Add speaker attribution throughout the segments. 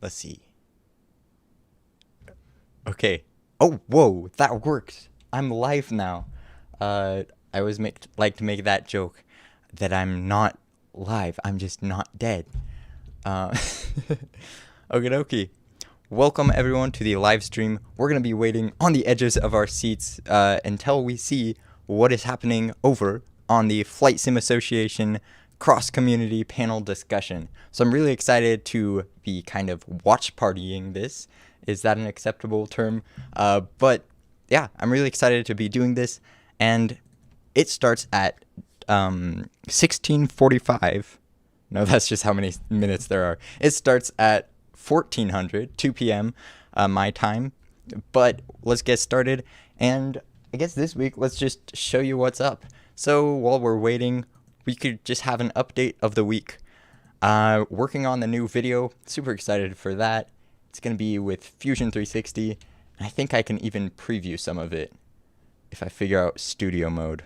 Speaker 1: Let's see. Okay. Oh, whoa, that works. I'm live now. I always like to make that joke that I'm not live. I'm just not dead. Uh, Okie dokie. Welcome everyone to the live stream. We're gonna be waiting on the edges of our seats until we see what is happening over on the Flight Sim Association cross-community panel discussion. So I'm really excited to be kind of watch partying this. Is that an acceptable term? But yeah, I'm really excited to be doing this, and it starts at 16:45. No, that's just how many minutes there are. It starts at 1400, 2 p.m. My time. But let's get started. And I guess this week, let's just show you what's up. So while we're waiting, we could just have an update of the week. Working on the new video. Super excited for that. It's going to be with Fusion 360. And I think I can even preview some of it if I figure out studio mode.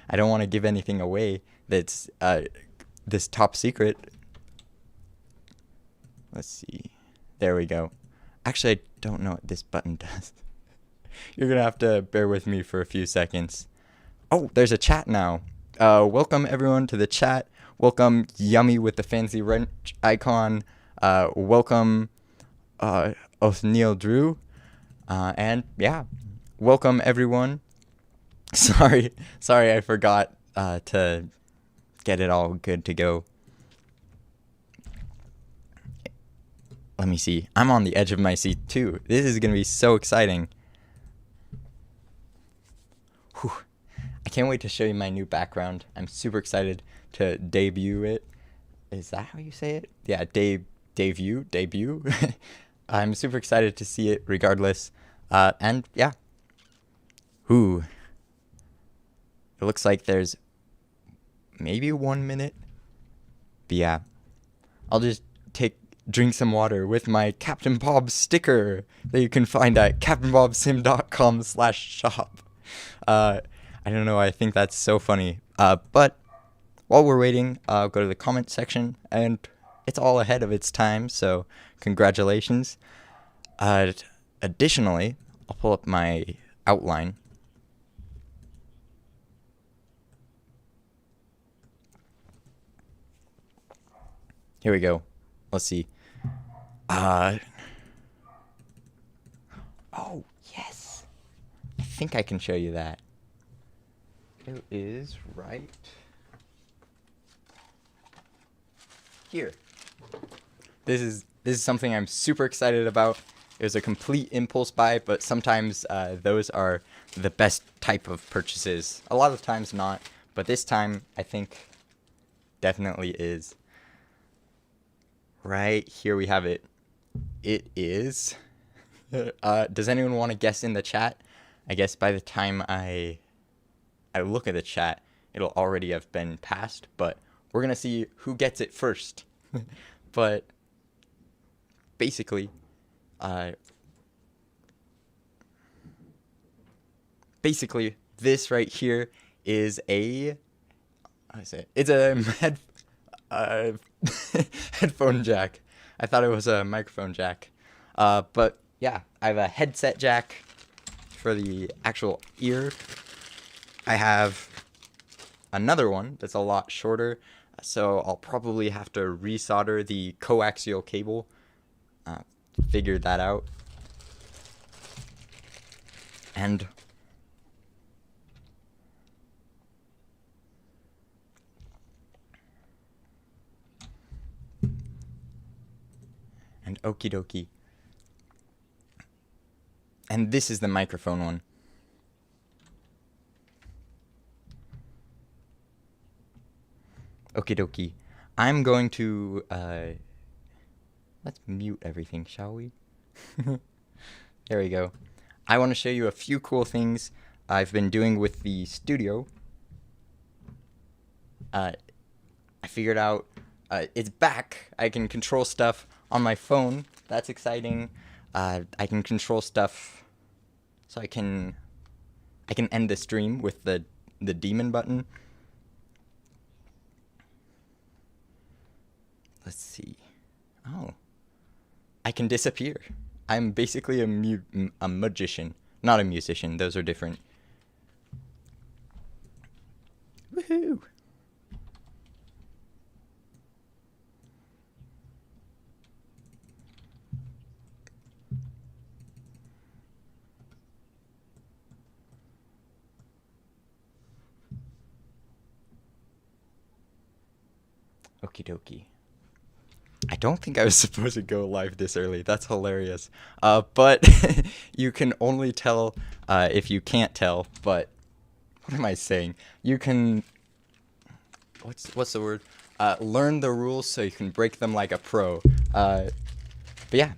Speaker 1: I don't want to give anything away that's this top secret. Let's see. There we go. Actually, I don't know what this button does. You're going to have to bear with me for a few seconds. Oh, there's a chat now. Welcome everyone to the chat. Welcome Yummy with the fancy wrench icon. Welcome Othniel Drew. And yeah, welcome everyone. Sorry, I forgot to get it all good to go. Let me see. I'm on the edge of my seat too. This is going to be so exciting. Whew. I can't wait to show you my new background. I'm super excited to debut it. Is that how you say it? Yeah, debut. I'm super excited to see it regardless. And yeah. Ooh. It looks like there's maybe 1 minute. But yeah. I'll just drink some water with my Captain Bob sticker that you can find at captainbobsim.com/shop. I don't know. I think that's so funny. But while we're waiting, go to the comment section, and it's all ahead of its time. So congratulations. Additionally, I'll pull up my outline. Here we go. Let's see. Oh, yes. I think I can show you that. It is right here. This is something I'm super excited about. It was a complete impulse buy, but sometimes those are the best type of purchases. A lot of times not, but this time I think definitely is. Right here we have it. It is. Does anyone want to guess in the chat? I guess by the time I look at the chat, it'll already have been passed, but we're going to see who gets it first. But basically, this right here is a, it's a headphone jack. I thought it was a microphone jack. But yeah, I have a headset jack for the actual ear. I have another one that's a lot shorter, so I'll probably have to resolder the coaxial cable. Figured that out. And okie dokie. And this is the microphone one. Okie dokie. I'm going to, let's mute everything, shall we? There we go. I want to show you a few cool things I've been doing with the studio. I figured out it's back. I can control stuff on my phone. That's exciting. I can control stuff, so I can end the stream with the demon button. Let's see. Oh, I can disappear. I'm basically a magician, not a musician. Those are different. Woohoo! Okie dokie. I don't think I was supposed to go live this early. That's hilarious. But you can only tell if you can't tell. But what am I saying? You can. What's the word? Learn the rules so you can break them like a pro. But yeah.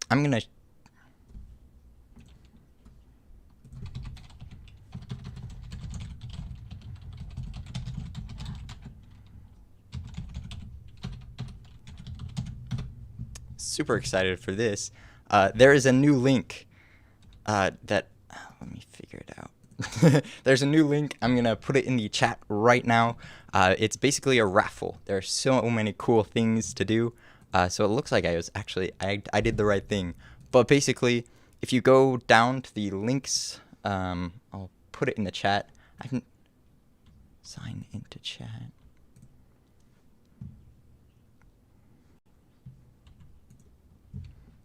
Speaker 1: I'm gonna. Super excited for this. There is a new link that let me figure it out. There's a new link. I'm gonna put it in the chat right now. It's basically a raffle. There are so many cool things to do. So it looks like I did the right thing. But basically, if you go down to the links, I'll put it in the chat. I can sign into chat.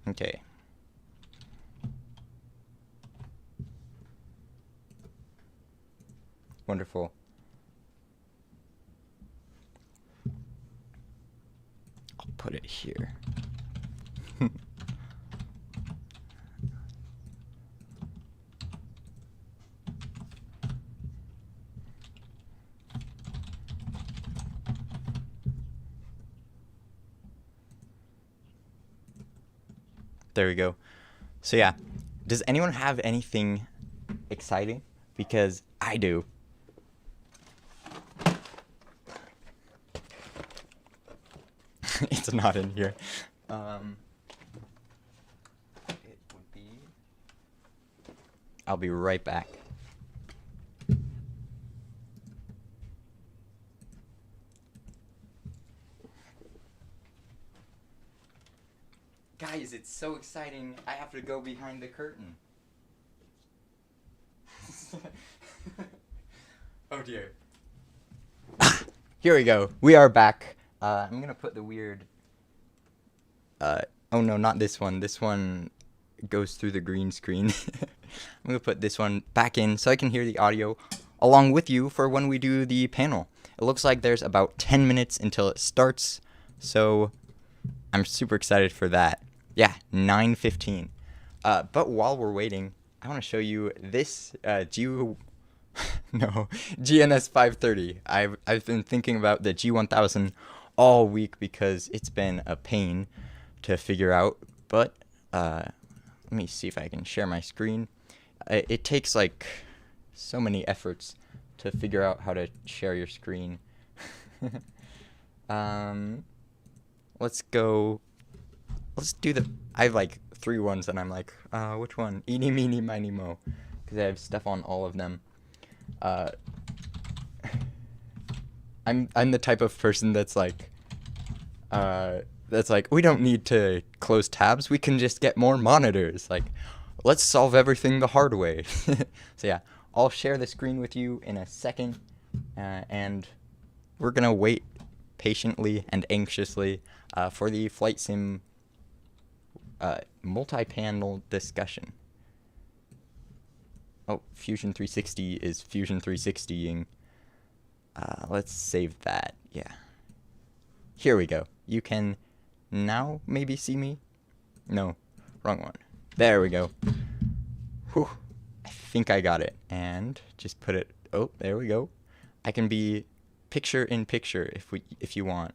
Speaker 1: Okay. Wonderful. I'll put it here. There we go. So yeah, does anyone have anything exciting? Because I do. It's not in here. It would be. I'll be right back. Guys, it's so exciting. I have to go behind the curtain. Oh dear. Here we go. We are back. I'm gonna put the weird. Oh no, not this one. This one goes through the green screen. I'm gonna put this one back in so I can hear the audio along with you for when we do the panel. It looks like there's about 10 minutes until it starts, so I'm super excited for that. Yeah, 9:15. But while we're waiting, I want to show you this GNS 530. I've been thinking about the G1000 all week because it's been a pain to figure out. But let me see if I can share my screen. It takes like so many efforts to figure out how to share your screen. Let's go. Let's do I have like 3 ones and I'm like, which one? Eeny, meeny, miny, mo. Because I have stuff on all of them. I'm the type of person that's like, we don't need to close tabs. We can just get more monitors. Like, let's solve everything the hard way. So yeah, I'll share the screen with you in a second. And we're going to wait patiently and anxiously for the flight sim multi-panel discussion. Oh, Fusion 360 is Fusion 360ing. Let's save that. Yeah. Here we go. You can now maybe see me? No, wrong one. There we go. Whew. I think I got it. And just put it. Oh, there we go. I can be picture in picture if you want.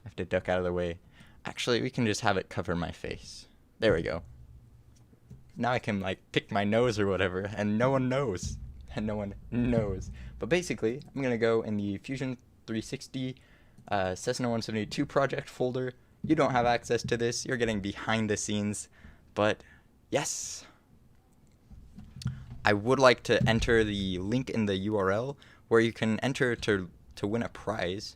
Speaker 1: I have to duck out of the way. Actually, we can just have it cover my face. There we go. Now I can like pick my nose or whatever, and no one knows. And no one knows. But basically, I'm going to go in the Fusion 360 Cessna 172 project folder. You don't have access to this. You're getting behind the scenes. But yes. I would like to enter the link in the URL where you can enter to win a prize.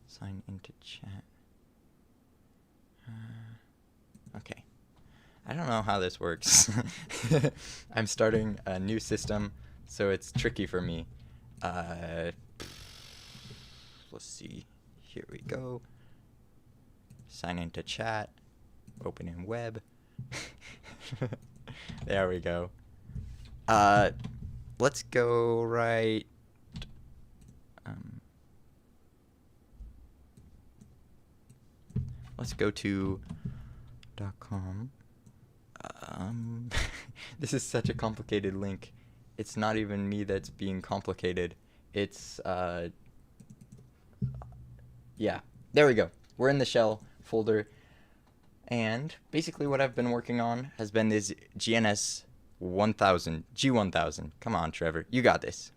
Speaker 1: Sign into chat. Okay. I don't know how this works. I'm starting a new system, so it's tricky for me. Let's see. Here we go. Sign into chat. Open in web. There we go. Let's go right. Let's go to .com. This is such a complicated link. It's not even me that's being complicated. It's yeah. There we go. We're in the shell folder. And basically what I've been working on has been this GNS 1000, G1000. Come on, Trevor, you got this.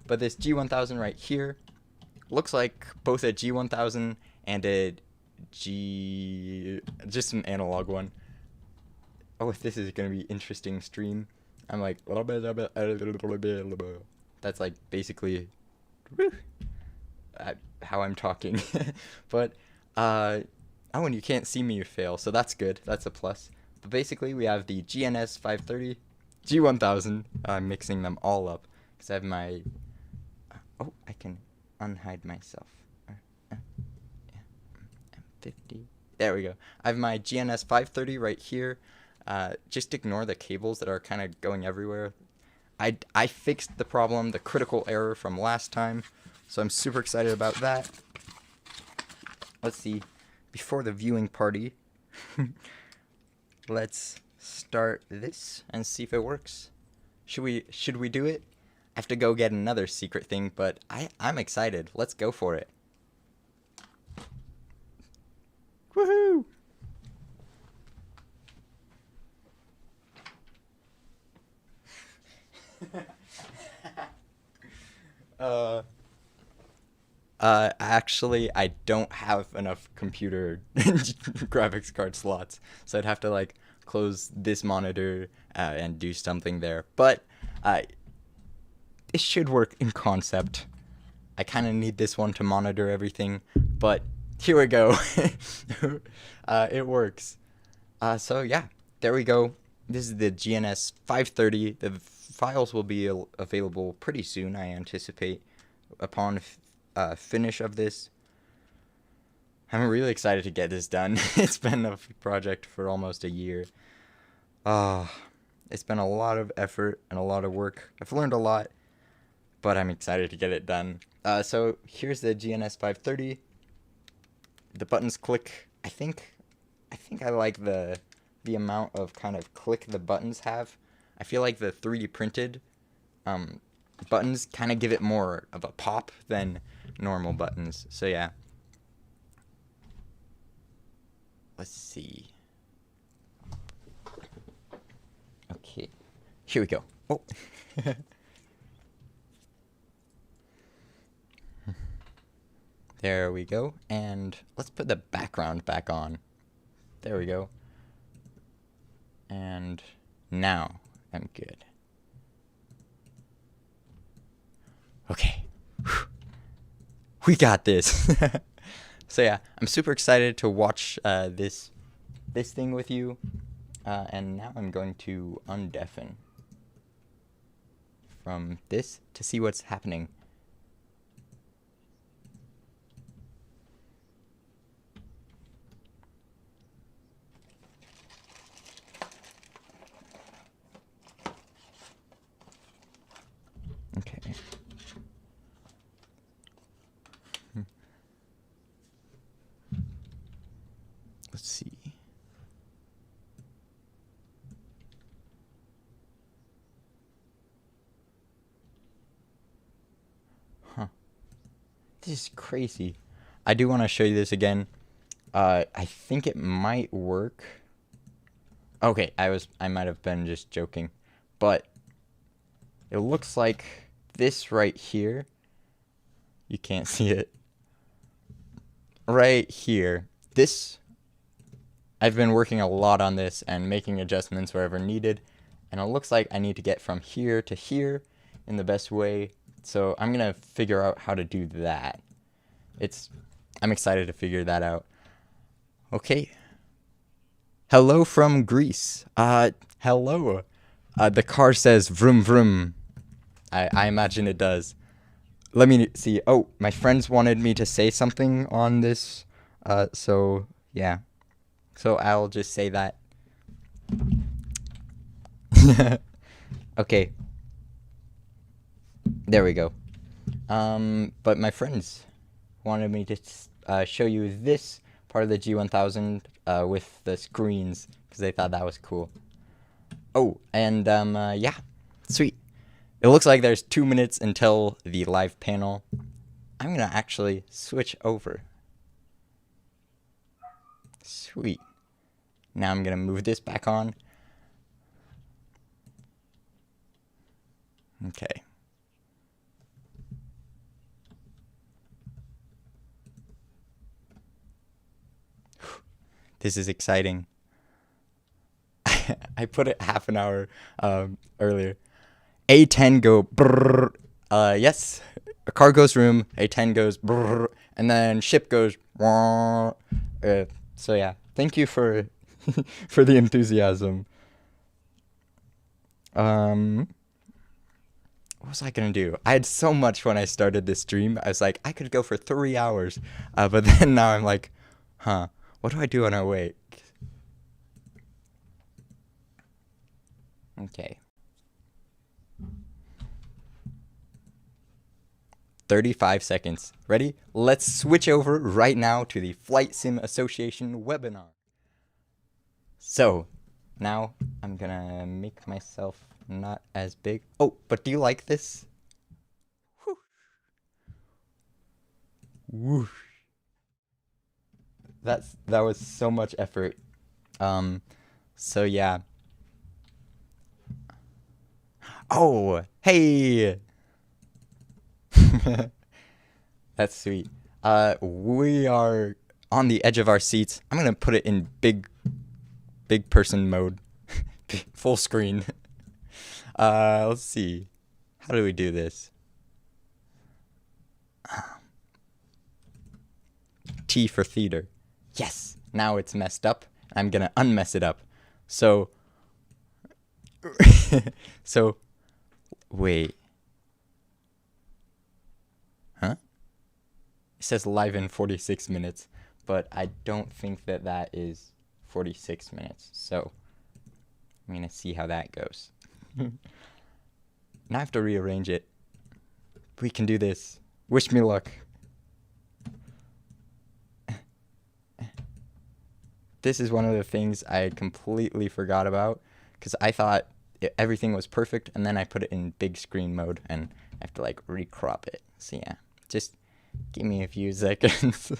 Speaker 1: But this G1000 right here looks like both a G1000 and a just an analog one. Oh, this is going to be interesting stream. I'm like, that's like basically how I'm talking. But, oh, and you can't see me fail, so that's good. That's a plus. But basically, we have the GNS 530, G1000. I'm mixing them all up because I have my. Oh, I can unhide myself. 50. There we go. I have my GNS 530 right here. Just ignore the cables that are kind of going everywhere. I fixed the problem, the critical error from last time, so I'm super excited about that. Let's see. Before the viewing party, let's start this and see if it works. Should we do it? I have to go get another secret thing, but I'm excited. Let's go for it. Woohoo! Actually, I don't have enough computer graphics card slots, so I'd have to like close this monitor and do something there. But it should work in concept. I kind of need this one to monitor everything, but here we go. It works. So yeah, there we go. This is the GNS 530. The files will be available pretty soon, I anticipate, upon finish of this. I'm really excited to get this done. It's been a project for almost a year. It's been a lot of effort and a lot of work. I've learned a lot, but I'm excited to get it done. So here's the GNS 530. The buttons click. I think I like the amount of kind of click the buttons have. I feel like the 3D printed buttons kind of give it more of a pop than normal buttons. So yeah. Let's see. Okay. Here we go. Oh. There we go. And let's put the background back on. There we go. And now I'm good. Okay. We got this. So yeah, I'm super excited to watch this thing with you. And now I'm going to undeafen from this to see what's happening. Okay. Let's see. Huh. This is crazy. I do want to show you this again. I think it might work. Okay, I might have been just joking. But it looks like this right here. You can't see it. Right here. This I've been working a lot on this and making adjustments wherever needed, and it looks like I need to get from here to here in the best way. So I'm gonna figure out how to do that. I'm excited to figure that out. Okay. Hello from Greece. Hello. The car says vroom vroom. I imagine it does. Let me see. Oh, my friends wanted me to say something on this. So yeah. So I'll just say that. Okay. There we go. But my friends wanted me to show you this part of the G1000 with the screens because they thought that was cool. Oh, and yeah, sweet. It looks like there's 2 minutes until the live panel. I'm gonna actually switch over. Sweet. Now I'm gonna move this back on. Okay. This is exciting. I put it half an hour earlier. A10 go brrr. Yes. A car goes room. A10 goes brrr. And then ship goes wah. So yeah. Thank you for for the enthusiasm. What was I gonna do? I had so much when I started this stream. I was like, I could go for 3 hours. But then now I'm like, huh, what do I do when I wait? Okay. 35 seconds. Ready? Let's switch over right now to the Flight Sim Association webinar. So, now I'm gonna make myself not as big. Oh, but do you like this? Whoosh. That was so much effort. So yeah. Oh, hey. That's sweet. We are on the edge of our seats. I'm gonna put it in big person mode, full screen. Let's see. How do we do this? T for theater. Yes. Now it's messed up. I'm gonna unmess it up. So. So. Wait. Huh? It says live in 46 minutes, but I don't think that that is 46 minutes. So I'm going to see how that goes. Now I have to rearrange it. We can do this. Wish me luck. This is one of the things I completely forgot about because I thought everything was perfect, and then I put it in big screen mode and I have to like recrop it. So yeah, just give me a few seconds.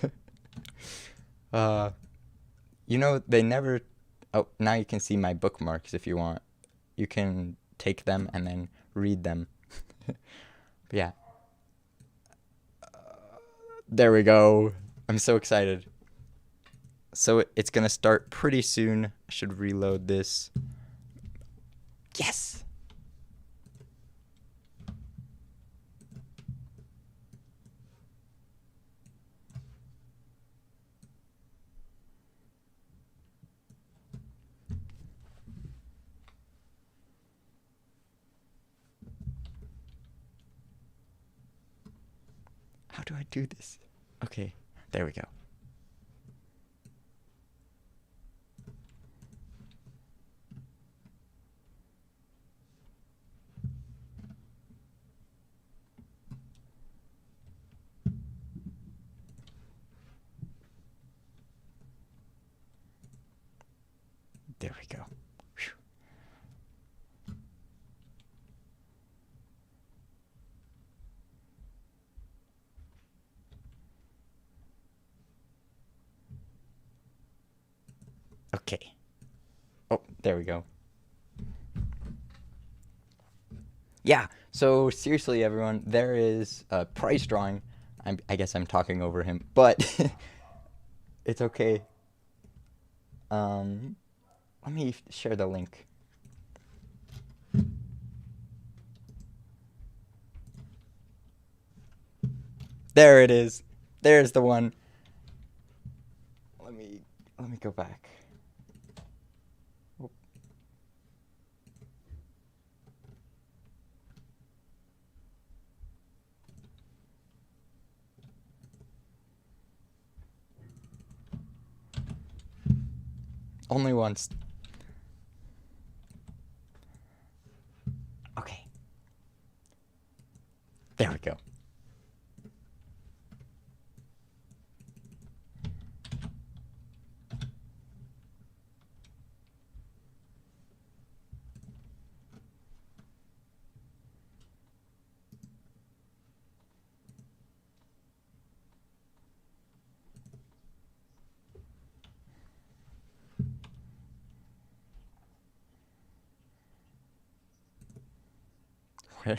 Speaker 1: You know, they never. Oh, now you can see my bookmarks if you want. You can take them and then read them. But yeah. There we go. I'm so excited. So it's gonna start pretty soon. I should reload this. Yes! How do I do this? Okay, there we go. There we go. Whew. Okay. Oh, there we go. Yeah, so seriously, everyone, there is a price drawing. I guess I'm talking over him, but it's okay. Let me share the link. There it is. There's the one. Let me go back. Oop. Only once. Okay. There we go. Where?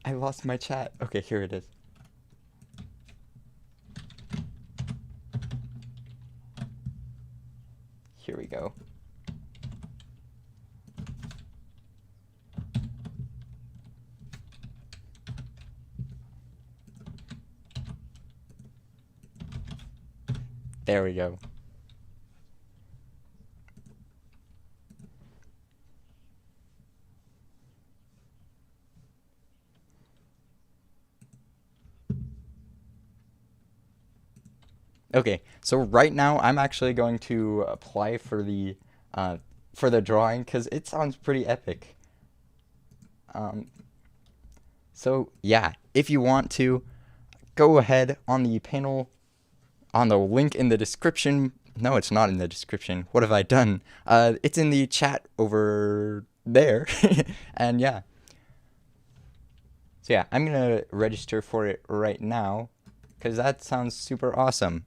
Speaker 1: I lost my chat. Okay, here it is. Here we go. There we go. Okay, so right now I'm actually going to apply for the drawing because it sounds pretty epic. So yeah, if you want to, go ahead on the panel, on the link in the description. No, it's not in the description. What have I done? It's in the chat over there. And yeah. So yeah, I'm gonna register for it right now because that sounds super awesome.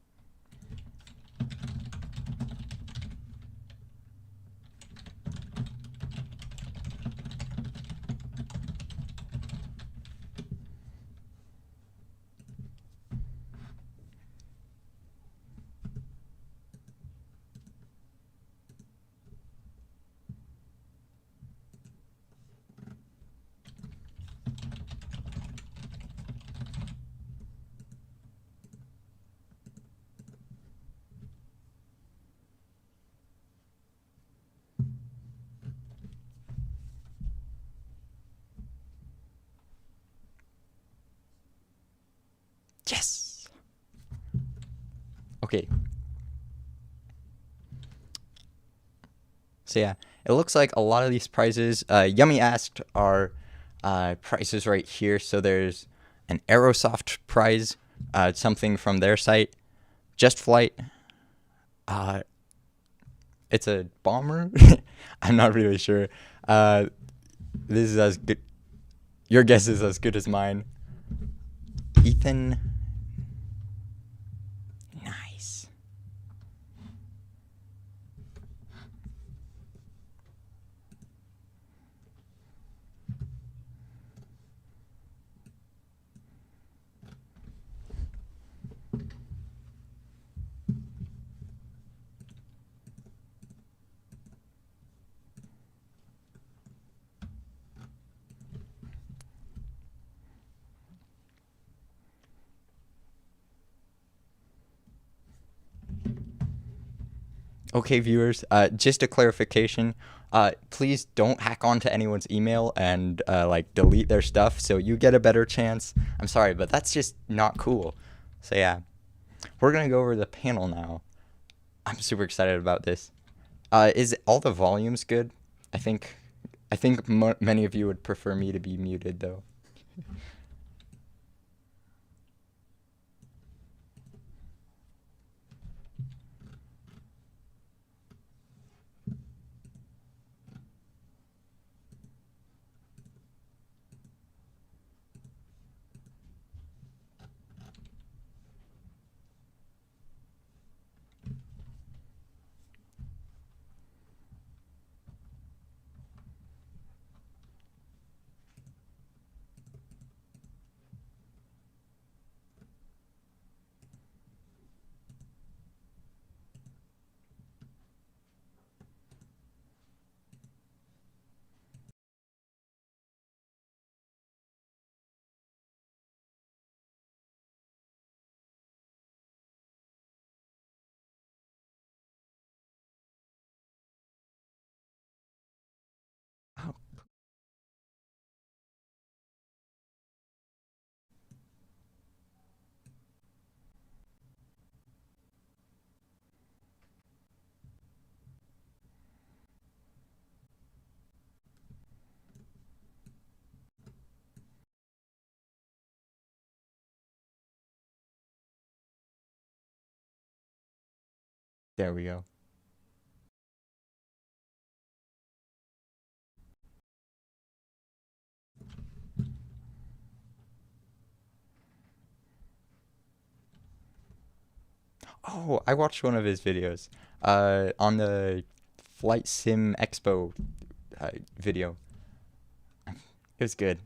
Speaker 1: Yes. Okay. So yeah, it looks like a lot of these prizes, Yummy asked, are prizes right here. So there's an Aerosoft prize, something from their site, Just Flight. It's a bomber. I'm not really sure. This is as good. Your guess is as good as mine. Ethan. Nice. Okay, viewers, just a clarification. Please don't hack onto anyone's email and like delete their stuff so you get a better chance. I'm sorry, but that's just not cool. So yeah, we're gonna go over the panel now. I'm super excited about this. Is all the volumes good? I think many of you would prefer me to be muted though. There we go. Oh, I watched one of his videos on the Flight Sim Expo video. It was good.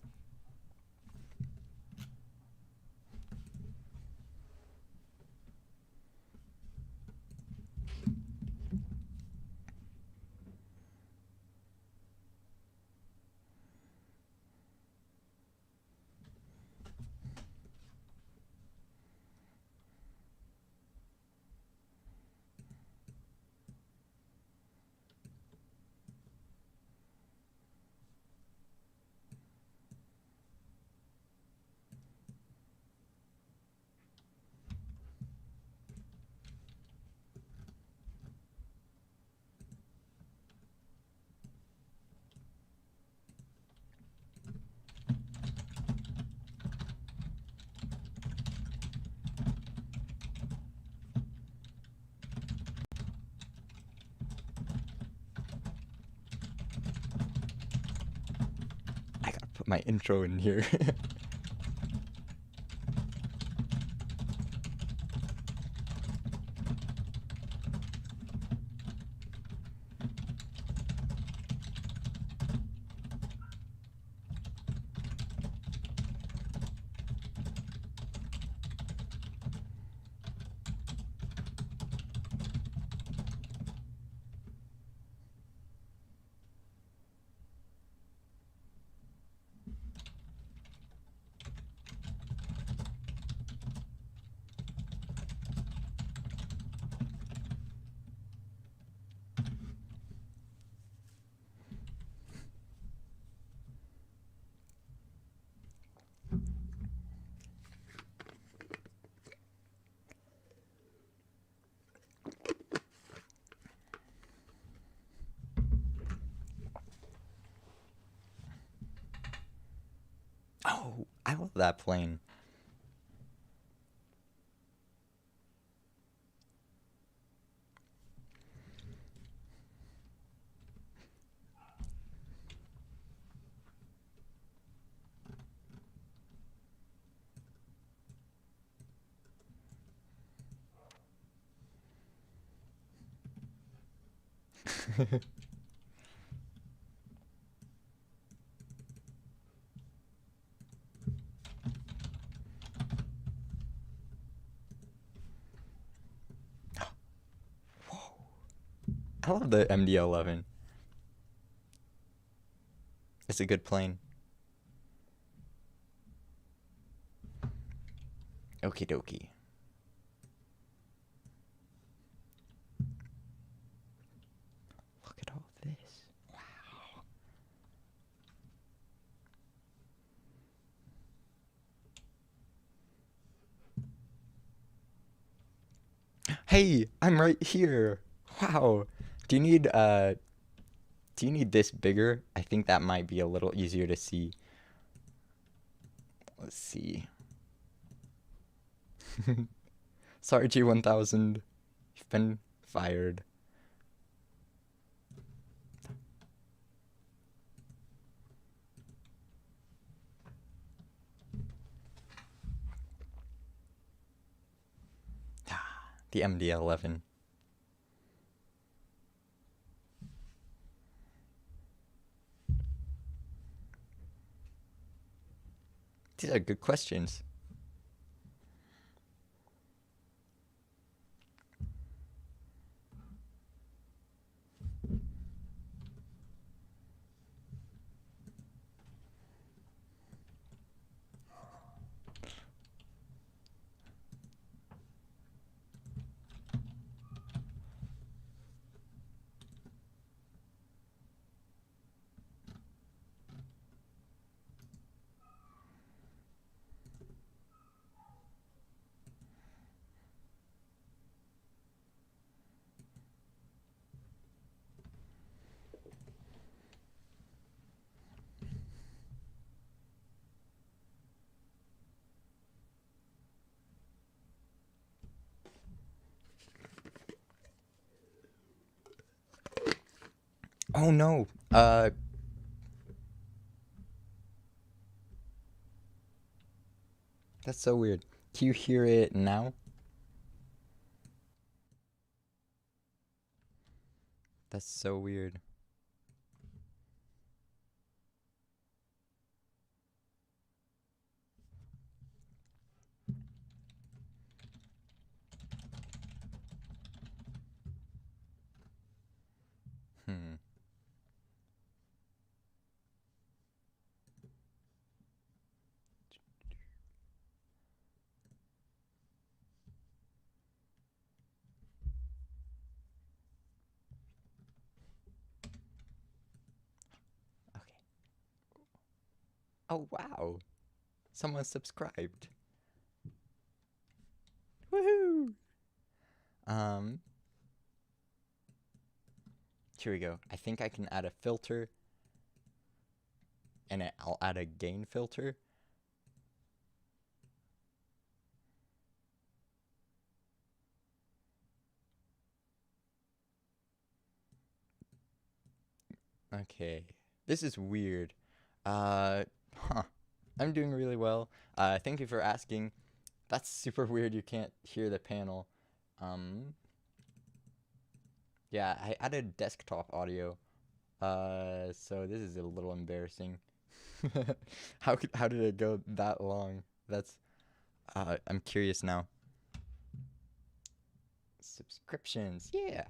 Speaker 1: I gotta put my intro in here. Oh, I love that plane. I love the MD-11. It's a good plane. Okie dokie. Look at all this. Wow. Hey, I'm right here. Wow. Do you need this bigger? I think that might be a little easier to see. Let's see. Sorry, G1000. You've been fired. The MD-11. These are good questions. Oh no. That's so weird. Can you hear it now? That's so weird. Hmm. Okay. Oh wow. Someone subscribed. Woohoo! Um, Here we go. I think I can add a filter, and I'll add a gain filter. Okay. This is weird. Huh. I'm doing really well. Thank you for asking. That's super weird. You can't hear the panel. Um, yeah, I added desktop audio. So this is a little embarrassing. How did it go that long? That's I'm curious now. Subscriptions, yeah.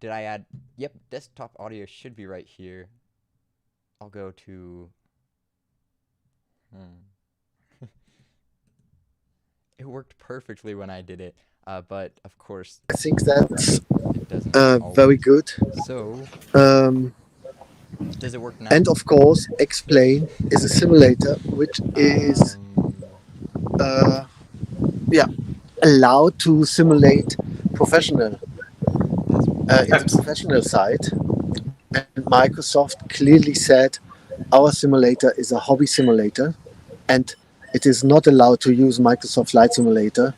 Speaker 1: Did I add? Yep, desktop audio should be right here. I'll go to. It worked perfectly when I did it, but of course
Speaker 2: I think that's
Speaker 1: it doesn't
Speaker 2: very
Speaker 1: always.
Speaker 2: good.
Speaker 1: So, does it work now?
Speaker 2: And of course, Explain is a simulator which is yeah, allowed to simulate professional. It's a professional site, and Microsoft clearly said our simulator is a hobby simulator, and it is not allowed to use Microsoft Flight Simulator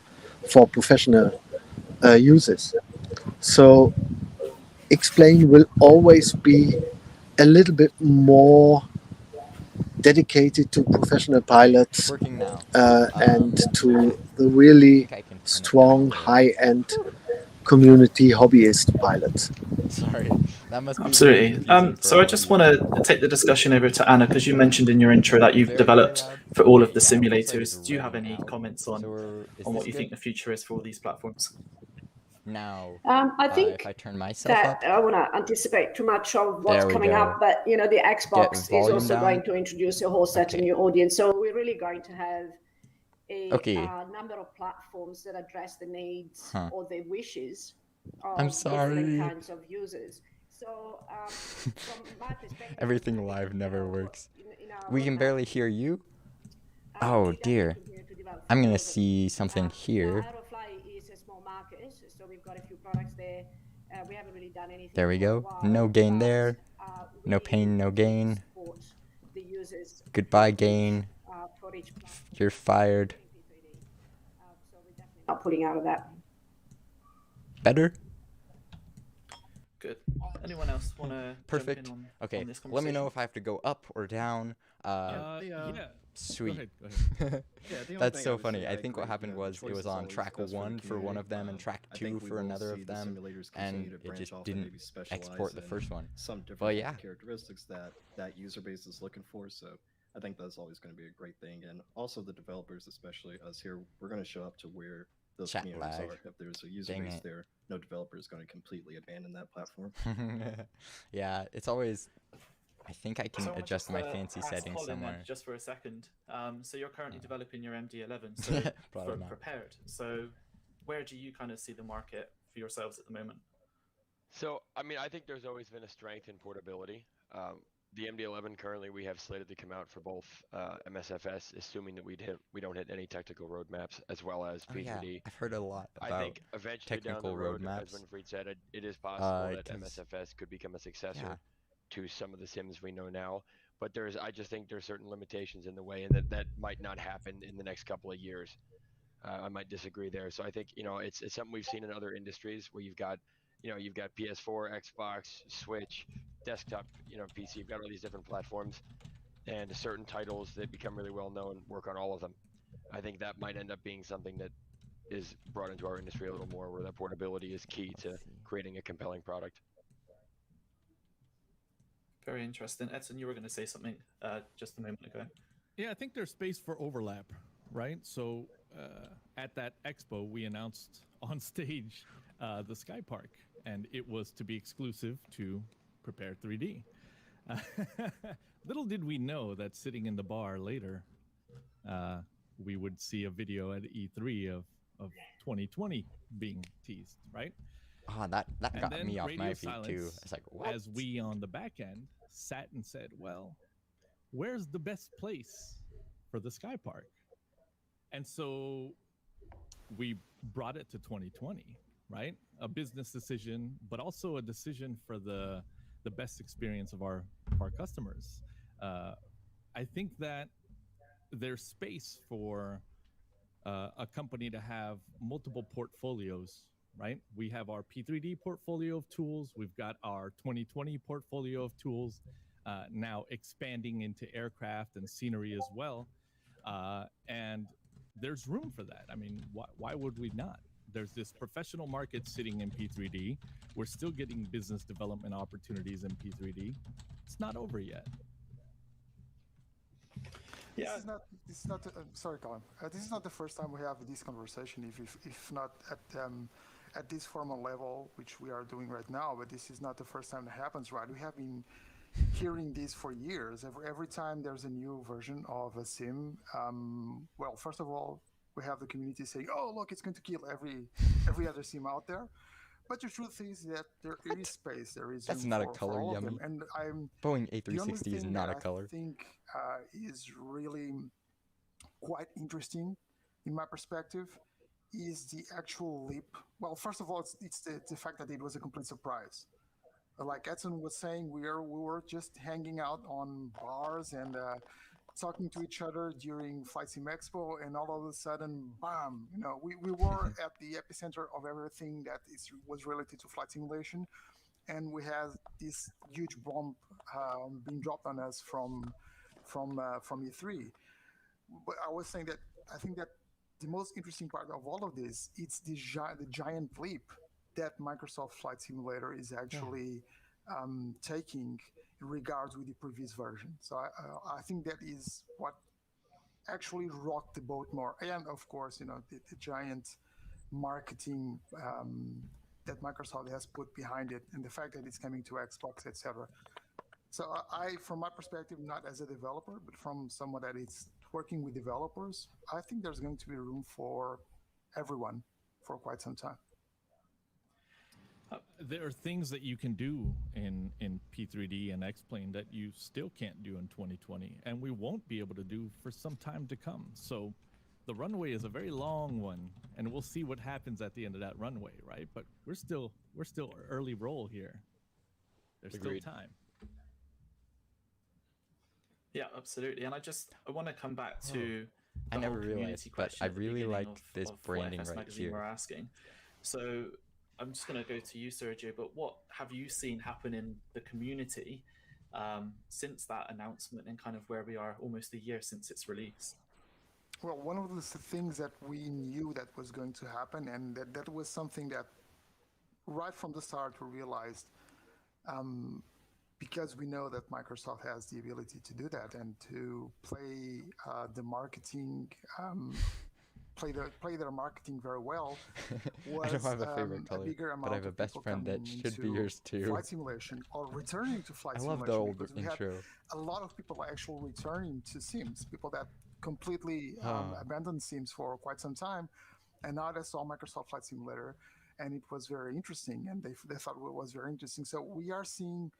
Speaker 2: for professional uses. So Explain will always be a little bit more dedicated to professional pilots
Speaker 1: Working now.
Speaker 2: and to the really strong high-end community hobbyist pilots.
Speaker 1: Sorry, that must be really
Speaker 3: Absolutely.
Speaker 1: confusing for
Speaker 3: So I
Speaker 1: all of
Speaker 3: just
Speaker 1: you.
Speaker 3: want to take the discussion over to Anna, because you mentioned in your intro that you've
Speaker 1: Very, very
Speaker 3: developed
Speaker 1: loud?
Speaker 3: for all
Speaker 1: Okay,
Speaker 3: of the
Speaker 1: yeah, it looks like it's
Speaker 3: simulators. Do you have
Speaker 1: raining
Speaker 3: any
Speaker 1: out.
Speaker 3: comments
Speaker 1: So is
Speaker 3: on
Speaker 1: this
Speaker 3: what you
Speaker 1: good?
Speaker 3: think the future is for all these platforms?
Speaker 1: Now,
Speaker 4: I think
Speaker 1: if I turn myself
Speaker 4: that
Speaker 1: up,
Speaker 4: I want to anticipate too much of what's
Speaker 1: there we
Speaker 4: coming
Speaker 1: go.
Speaker 4: up, but you know, the
Speaker 1: Get
Speaker 4: Xbox is
Speaker 1: volume
Speaker 4: also
Speaker 1: down.
Speaker 4: going to introduce a whole set of new audience. So we're really going to have a
Speaker 1: Okay.
Speaker 4: number of platforms that address the needs
Speaker 1: Huh.
Speaker 4: or the wishes of
Speaker 1: I'm
Speaker 4: different
Speaker 1: sorry.
Speaker 4: kinds of users. So from my perspective,
Speaker 1: Everything
Speaker 4: I think,
Speaker 1: live
Speaker 4: you
Speaker 1: never
Speaker 4: know,
Speaker 1: works.
Speaker 4: in our
Speaker 1: We can
Speaker 4: roadmap,
Speaker 1: barely hear you. Oh
Speaker 4: we definitely
Speaker 1: dear.
Speaker 4: continue to develop
Speaker 1: I'm gonna
Speaker 4: features.
Speaker 1: see something
Speaker 4: Now,
Speaker 1: here.
Speaker 4: Aerofly is a small market, so we've got a few products there. We haven't really done anything
Speaker 1: There we
Speaker 4: for a
Speaker 1: go.
Speaker 4: while,
Speaker 1: No gain
Speaker 4: but
Speaker 1: there.
Speaker 4: we
Speaker 1: No pain, no
Speaker 4: continue to
Speaker 1: gain.
Speaker 4: support the users
Speaker 1: Goodbye,
Speaker 4: input
Speaker 1: gain.
Speaker 4: for each platform.
Speaker 1: You're fired.
Speaker 4: So we're definitely not pulling out of that.
Speaker 1: Better?
Speaker 3: Good. Anyone else want to
Speaker 1: Perfect.
Speaker 3: jump in
Speaker 1: Okay,
Speaker 3: on this conversation?
Speaker 1: let me know if I have to go up or down.
Speaker 5: Yeah.
Speaker 1: Sweet.
Speaker 5: Go ahead. Yeah,
Speaker 1: That's so funny. I think what happened was it was on track 1 for one of them and track 2 for another of them, and it just didn't export the first one.
Speaker 6: Some different
Speaker 1: But yeah,
Speaker 6: characteristics that user base is looking for. So I think that's always going to be a great thing. And also the developers, especially us here, we're going to show up to where those
Speaker 1: Chat
Speaker 6: communities
Speaker 1: lag.
Speaker 6: are. If there's a user
Speaker 1: Dang
Speaker 6: base
Speaker 1: it.
Speaker 6: there, no developer is going to completely abandon that platform.
Speaker 1: Yeah, it's always. I think I can
Speaker 3: So I
Speaker 1: adjust
Speaker 3: just,
Speaker 1: my fancy
Speaker 3: ask
Speaker 1: settings
Speaker 3: Colin
Speaker 1: somewhere.
Speaker 3: just for a second. So you're currently developing your MD11, so
Speaker 1: Probably
Speaker 3: for
Speaker 1: not.
Speaker 3: prepared. So where do you kind of see the market for yourselves at the moment?
Speaker 7: So, I mean, I think there's always been a strength in portability. The MD11 currently we have slated to come out for both MSFS, assuming that we don't hit any technical roadmaps, as well as
Speaker 1: Oh yeah,
Speaker 7: P3D.
Speaker 1: I've heard a lot
Speaker 7: I
Speaker 1: about
Speaker 7: think eventually down the
Speaker 1: technical
Speaker 7: road, as
Speaker 1: roadmaps.
Speaker 7: Winfried said, it is possible that
Speaker 1: 'cause-
Speaker 7: MSFS could become a successor
Speaker 1: yeah.
Speaker 7: to some of the sims we know now. But I just think there's certain limitations in the way, and that might not happen in the next couple of years. I might disagree there. So I think it's something we've seen in other industries where you've got you've got PS4, Xbox, Switch, desktop, PC. You've got all these different platforms, and certain titles that become really well known work on all of them. I think that might end up being something that is brought into our industry a little more, where that portability is key to creating a compelling product.
Speaker 3: Very interesting. Edson, you were going to say something just a moment ago.
Speaker 5: Yeah, I think there's space for overlap, right? So at that expo, we announced on stage the Sky Park, and it was to be exclusive to Prepare 3D. Little did we know that sitting in the bar later, we would see a video at E3 of 2020 being teased, right?
Speaker 1: That
Speaker 5: And
Speaker 1: got
Speaker 5: then
Speaker 1: me off my
Speaker 5: radio
Speaker 1: feet too.
Speaker 5: silence,
Speaker 1: It's like, what?
Speaker 5: as we on the back end sat and said, well, where's the best place for the Sky Park? And so we brought it to 2020, right? A business decision, but also a decision for the best experience of our customers. I think that there's space for a company to have multiple portfolios, right? We have our P3D portfolio of tools. We've got our 2020 portfolio of tools, now expanding into aircraft and scenery as well. And there's room for that. I mean, why would we not? There's this professional market sitting in P3D. We're still getting business development opportunities in P3D. It's not over yet.
Speaker 3: Yeah.
Speaker 8: This is not. Sorry, Calum. This is not the first time we have this conversation. If not at this formal level, which we are doing right now, but this is not the first time that happens, right? We have been hearing this for years. Every time there's a new version of a sim, well, first of all, we have the community saying, "Oh, look, it's going to kill every other sim out there." But the truth is that there is space. There is.
Speaker 1: That's
Speaker 8: room
Speaker 1: not a
Speaker 8: for
Speaker 1: color,
Speaker 8: all of them.
Speaker 1: Yummy.
Speaker 8: And
Speaker 1: Boeing
Speaker 8: the only
Speaker 1: A360 is
Speaker 8: thing
Speaker 1: not
Speaker 8: that
Speaker 1: a color.
Speaker 8: I think is really quite interesting, in my perspective, is the actual leap. Well, first of all, it's the fact that it was a complete surprise. Like Edson was saying, we were just hanging out on bars and talking to each other during Flight Sim Expo, and all of a sudden, bam! We were at the epicenter of everything that was related to flight simulation, and we had this huge bomb being dropped on us from E3. But I was saying that I think that the most interesting part of all of this, it's the giant leap that Microsoft Flight Simulator is actually taking in regards with the previous version. So I think that is what actually rocked the boat more. And of course, the giant marketing that Microsoft has put behind it, and the fact that it's coming to Xbox, etc. So from my perspective, not as a developer, but from someone that is working with developers, I think there's going to be room for everyone for quite some time.
Speaker 5: There are things that you can do in P3D and X-Plane that you still can't do in 2020, and we won't be able to do for some time to come. So the runway is a very long one, and we'll see what happens at the end of that runway, right? But we're still early roll here. There's
Speaker 7: Agreed.
Speaker 5: still time.
Speaker 3: Yeah, absolutely. And I want to come back to
Speaker 1: I
Speaker 3: the
Speaker 1: never
Speaker 3: whole community
Speaker 1: realized, but
Speaker 3: question
Speaker 1: I
Speaker 3: at the
Speaker 1: really
Speaker 3: beginning
Speaker 1: like
Speaker 3: of
Speaker 1: this
Speaker 3: what
Speaker 1: branding
Speaker 3: FS
Speaker 1: right
Speaker 3: Magazine
Speaker 1: here.
Speaker 3: were asking. So I'm just going to go to you, Sergio, but what have you seen happen in the community since that announcement, and kind of where we are almost a year since its release?
Speaker 8: Well, one of the things that we knew that was going to happen, and that was something that right from the start we realized, because we know that Microsoft has the ability to do that and to play the marketing, play their marketing very well.
Speaker 1: I don't have a favorite color,
Speaker 8: bigger amount
Speaker 1: but I have a
Speaker 8: of
Speaker 1: best
Speaker 8: people
Speaker 1: friend that
Speaker 8: coming
Speaker 1: should be
Speaker 8: into
Speaker 1: yours too.
Speaker 8: Flight simulation or returning to flight
Speaker 1: I
Speaker 8: simulation.
Speaker 1: love the old
Speaker 8: because we had
Speaker 1: intro.
Speaker 8: a lot of people actually returning to sims, people that completely abandoned sims for quite some time, and now they saw Microsoft Flight Simulator, and it was very interesting, and they thought it was very interesting. So we are seeing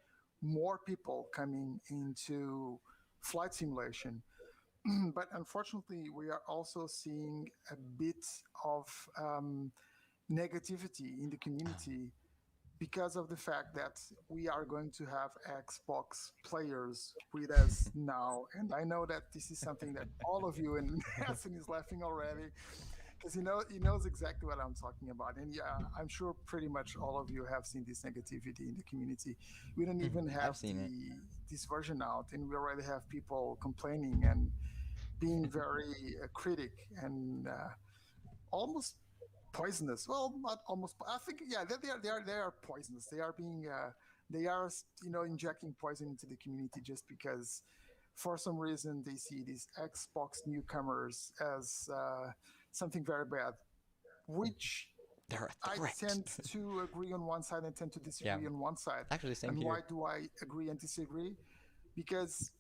Speaker 8: more people coming into flight simulation, but unfortunately, we are also seeing a bit of negativity in the community because of the fact that we are going to have Xbox players with us now. And I know that this is something that all of you, and Hassan is laughing already, because he knows exactly what I'm talking about. And yeah, I'm sure pretty much all of you have seen this negativity in the community. We don't even
Speaker 1: I've
Speaker 8: have
Speaker 1: seen it.
Speaker 8: this version out, and we already have people complaining and being very critic and almost poisonous. Well, not almost. I think yeah, they are poisonous. They are being they are injecting poison into the community just because for some reason they see these Xbox newcomers as something very bad, which
Speaker 1: They're a
Speaker 8: I
Speaker 1: threat.
Speaker 8: tend to agree on one side and tend to disagree
Speaker 1: Yeah.
Speaker 8: on one side.
Speaker 1: Actually, same
Speaker 8: And
Speaker 1: here.
Speaker 8: why do I agree and disagree? Because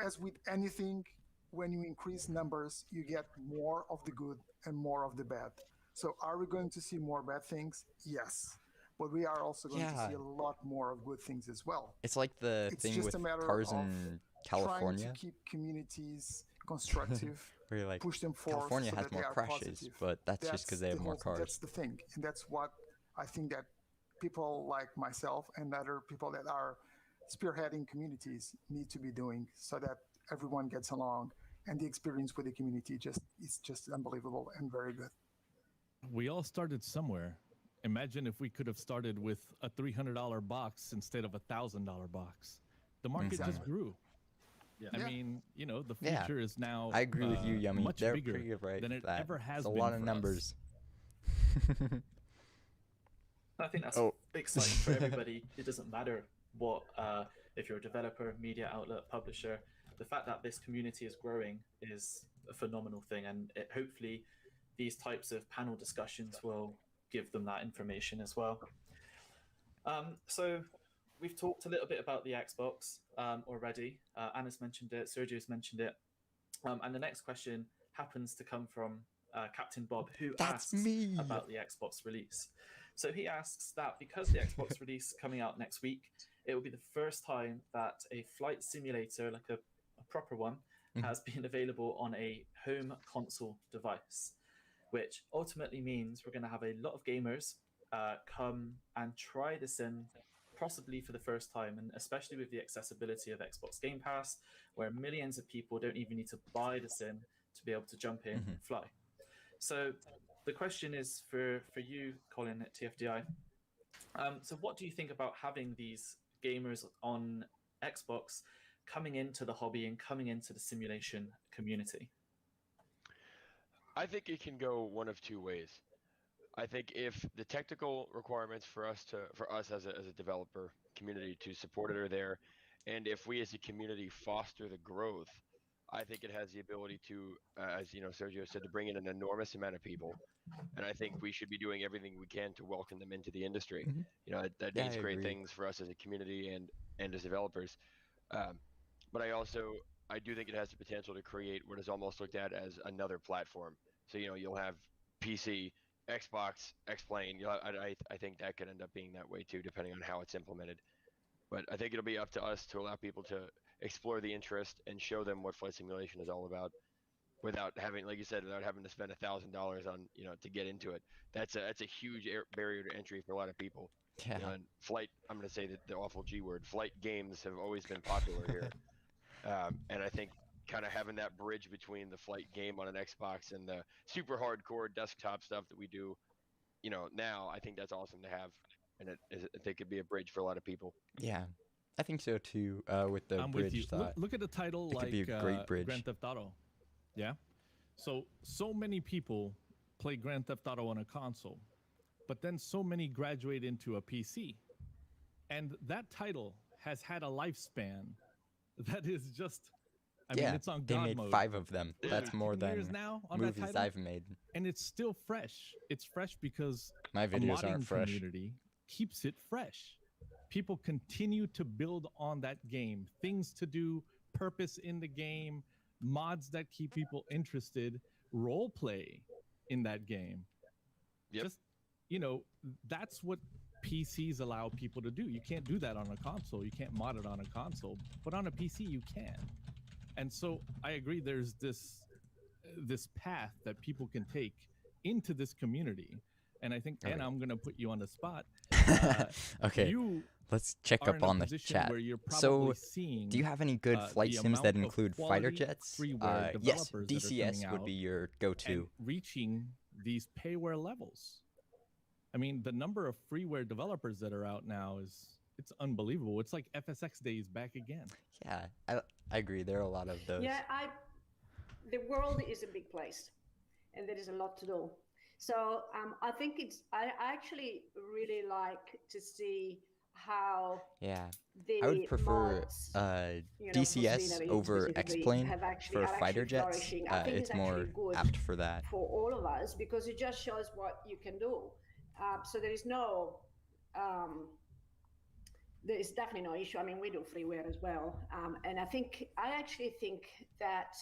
Speaker 8: as with anything, when you increase numbers, you get more of the good and more of the bad. So are we going to see more bad things? Yes. But we are also going to see
Speaker 1: Yeah.
Speaker 8: a lot more of good things as well.
Speaker 1: It's like the
Speaker 8: It's
Speaker 1: thing
Speaker 8: just
Speaker 1: with
Speaker 8: a matter
Speaker 1: cars
Speaker 8: of
Speaker 1: in
Speaker 8: trying
Speaker 1: California.
Speaker 8: to keep communities constructive,
Speaker 1: Where you're like,
Speaker 8: push them forward
Speaker 1: California
Speaker 8: so
Speaker 1: has
Speaker 8: that
Speaker 1: more
Speaker 8: they are
Speaker 1: crashes,
Speaker 8: positive.
Speaker 1: but that's just because they have more cars.
Speaker 8: That's the thing, and that's what I think that people like myself and other people that are spearheading communities need to be doing, so that everyone gets along and the experience with the community is just unbelievable and very good.
Speaker 5: We all started somewhere. Imagine if we could have started with a $300 box instead of a $1,000 box. The market just
Speaker 8: Exactly.
Speaker 5: grew.
Speaker 6: Yeah.
Speaker 5: I
Speaker 8: Yeah.
Speaker 5: mean, the
Speaker 1: Yeah.
Speaker 5: future is now.
Speaker 1: I agree with you, Yummy.
Speaker 5: Much
Speaker 1: They're
Speaker 5: bigger
Speaker 1: pretty right
Speaker 5: than
Speaker 1: with
Speaker 5: it
Speaker 1: that.
Speaker 5: ever has
Speaker 1: It's a
Speaker 5: been
Speaker 1: lot of
Speaker 5: for us.
Speaker 1: numbers.
Speaker 3: I think that's
Speaker 1: Oh.
Speaker 3: exciting for everybody. It doesn't matter what, if you're a developer, media outlet, publisher. The fact that this community is growing is a phenomenal thing, and hopefully, these types of panel discussions will give them that information as well. So, we've talked a little bit about the Xbox already. Anna's mentioned it. Sergio's mentioned it, and the next question happens to come from Captain Bob, who
Speaker 1: That's
Speaker 3: asks
Speaker 1: me.
Speaker 3: about the Xbox release. So he asks that because the Xbox release coming out next week, it will be the first time that a flight simulator, like a proper one, has been available on a home console device, which ultimately means we're going to have a lot of gamers come and try the sim possibly for the first time, and especially with the accessibility of Xbox Game Pass, where millions of people don't even need to buy the sim to be able to jump in and fly. So the question is for you, Colin, at TFDi. So what do you think about having these gamers on Xbox coming into the hobby and coming into the simulation community?
Speaker 7: I think it can go one of two ways. I think if the technical requirements for us as a developer community to support it are there, and if we as a community foster the growth, I think it has the ability to, as Sergio said, to bring in an enormous amount of people. And I think we should be doing everything we can to welcome them into the industry. That
Speaker 1: Yeah,
Speaker 7: means
Speaker 1: I
Speaker 7: great
Speaker 1: agree.
Speaker 7: things for us as a community and as developers. But I do think it has the potential to create what is almost looked at as another platform. So you'll have PC, Xbox, X-Plane. I think that could end up being that way too, depending on how it's implemented. But I think it'll be up to us to allow people to explore the interest and show them what flight simulation is all about, without having, like you said, without having to spend $1,000 on to get into it. That's a huge barrier to entry for a lot of people.
Speaker 1: Yeah.
Speaker 7: And flight, I'm going to say the awful G word. Flight games have always been popular here, and I think kind of having that bridge between the flight game on an Xbox and the super hardcore desktop stuff that we do, now, I think that's awesome to have, and I think it could be a bridge for a lot of people.
Speaker 1: Yeah, I think so too. With the
Speaker 5: I'm
Speaker 1: bridge
Speaker 5: with you.
Speaker 1: thought.
Speaker 5: Look at a title
Speaker 1: It
Speaker 5: like
Speaker 1: could be a great bridge.
Speaker 5: Grand Theft Auto. Yeah. So many people play Grand Theft Auto on a console, but then so many graduate into a PC. And that title has had a lifespan that is just, I mean, it's on
Speaker 1: they
Speaker 5: God
Speaker 1: made
Speaker 5: mode.
Speaker 1: 5 of them.
Speaker 5: What,
Speaker 1: That's more
Speaker 5: 15 years
Speaker 1: than
Speaker 5: now on that
Speaker 1: movies
Speaker 5: title?
Speaker 1: I've made.
Speaker 5: And it's still fresh. It's fresh because
Speaker 1: My
Speaker 5: a
Speaker 1: videos
Speaker 5: modding
Speaker 1: aren't fresh.
Speaker 5: community keeps it fresh. People continue to build on that game, things to do, purpose in the game, mods that keep people interested, role play in that game.
Speaker 7: Yep.
Speaker 5: Just, that's what PCs allow people to do. You can't do that on a console. You can't mod it on a console, but on a PC you can. And so I agree there's this path that people can take into this community. And I think, Anna, I'm going to put you on the spot.
Speaker 1: Okay.
Speaker 5: You
Speaker 1: let's check
Speaker 5: are
Speaker 1: up
Speaker 5: in a
Speaker 1: on the
Speaker 5: position
Speaker 1: chat.
Speaker 5: where you're
Speaker 1: So,
Speaker 5: probably seeing
Speaker 1: do you have any good flight
Speaker 5: the
Speaker 1: sims that
Speaker 5: amount of
Speaker 1: include fighter
Speaker 5: quality
Speaker 1: jets?
Speaker 5: freeware
Speaker 1: Yes,
Speaker 5: developers that are coming
Speaker 1: DCS would
Speaker 5: out
Speaker 1: be your
Speaker 5: and
Speaker 1: go-to.
Speaker 5: reaching these payware levels. I mean, the number of freeware developers that are out now it's unbelievable. It's like FSX days back again.
Speaker 1: Yeah, I agree. There are a lot of those.
Speaker 4: Yeah, the world is a big place, and there is a lot to do. So I think I actually really like to see how
Speaker 1: Yeah,
Speaker 4: the
Speaker 1: I would prefer
Speaker 4: mods,
Speaker 1: DCS
Speaker 4: Scenery
Speaker 1: over
Speaker 4: specifically,
Speaker 1: X-Plane
Speaker 4: are
Speaker 1: for fighter
Speaker 4: actually
Speaker 1: jets.
Speaker 4: flourishing. I think
Speaker 1: It's
Speaker 4: it's
Speaker 1: more
Speaker 4: actually good
Speaker 1: apt for that.
Speaker 4: for all of us because it just shows what you can do. So there is no, there is definitely no issue. I mean, we do freeware as well. And I actually think that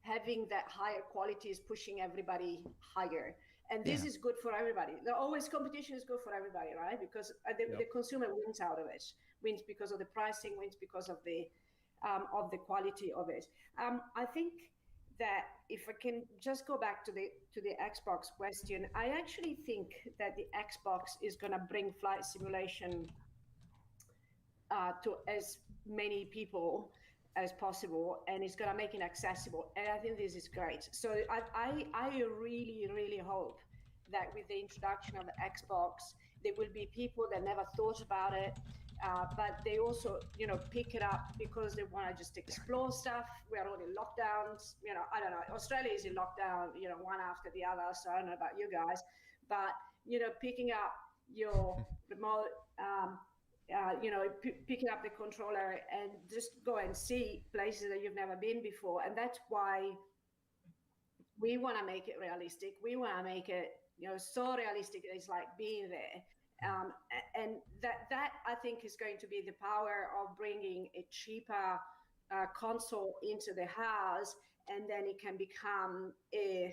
Speaker 4: having that higher quality is pushing everybody higher. And this is good for everybody. Always competition is good for everybody, right? Because the consumer wins out of it, wins because of the pricing, wins because of the quality of it. I think that if I can just go back to the Xbox question, I actually think that the Xbox is going to bring flight simulation to as many people as possible, and it's going to make it accessible. And I think this is great. So I really, really hope that with the introduction of the Xbox, there will be people that never thought about it, but they also, pick it up because they want to just explore stuff. We are all in lockdowns. I don't know. Australia is in lockdown, one after the other. So I don't know about you guys, but, picking up your remote, picking up the controller and just go and see places that you've never been before. And that's why we want to make it realistic. We want to make it, so realistic that it's like being there. And that I think is going to be the power of bringing a cheaper console into the house, and then it can become a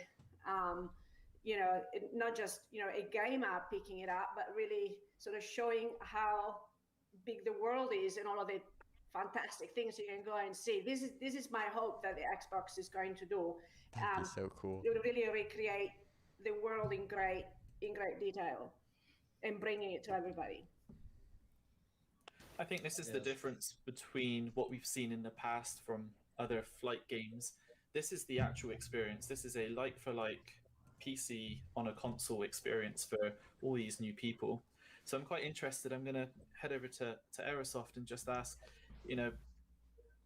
Speaker 4: not just a gamer picking it up, but really sort of showing how big the world is and all of the fantastic things you can go and see. This is my hope that the Xbox is going to do.
Speaker 1: That'd be so cool.
Speaker 4: It will really recreate the world in great detail and bringing it to everybody.
Speaker 3: I think this is the difference between what we've seen in the past from other flight games. This is the actual experience. This is a like-for-like PC on a console experience for all these new people. So I'm quite interested. I'm going to head over to Aerosoft and just ask,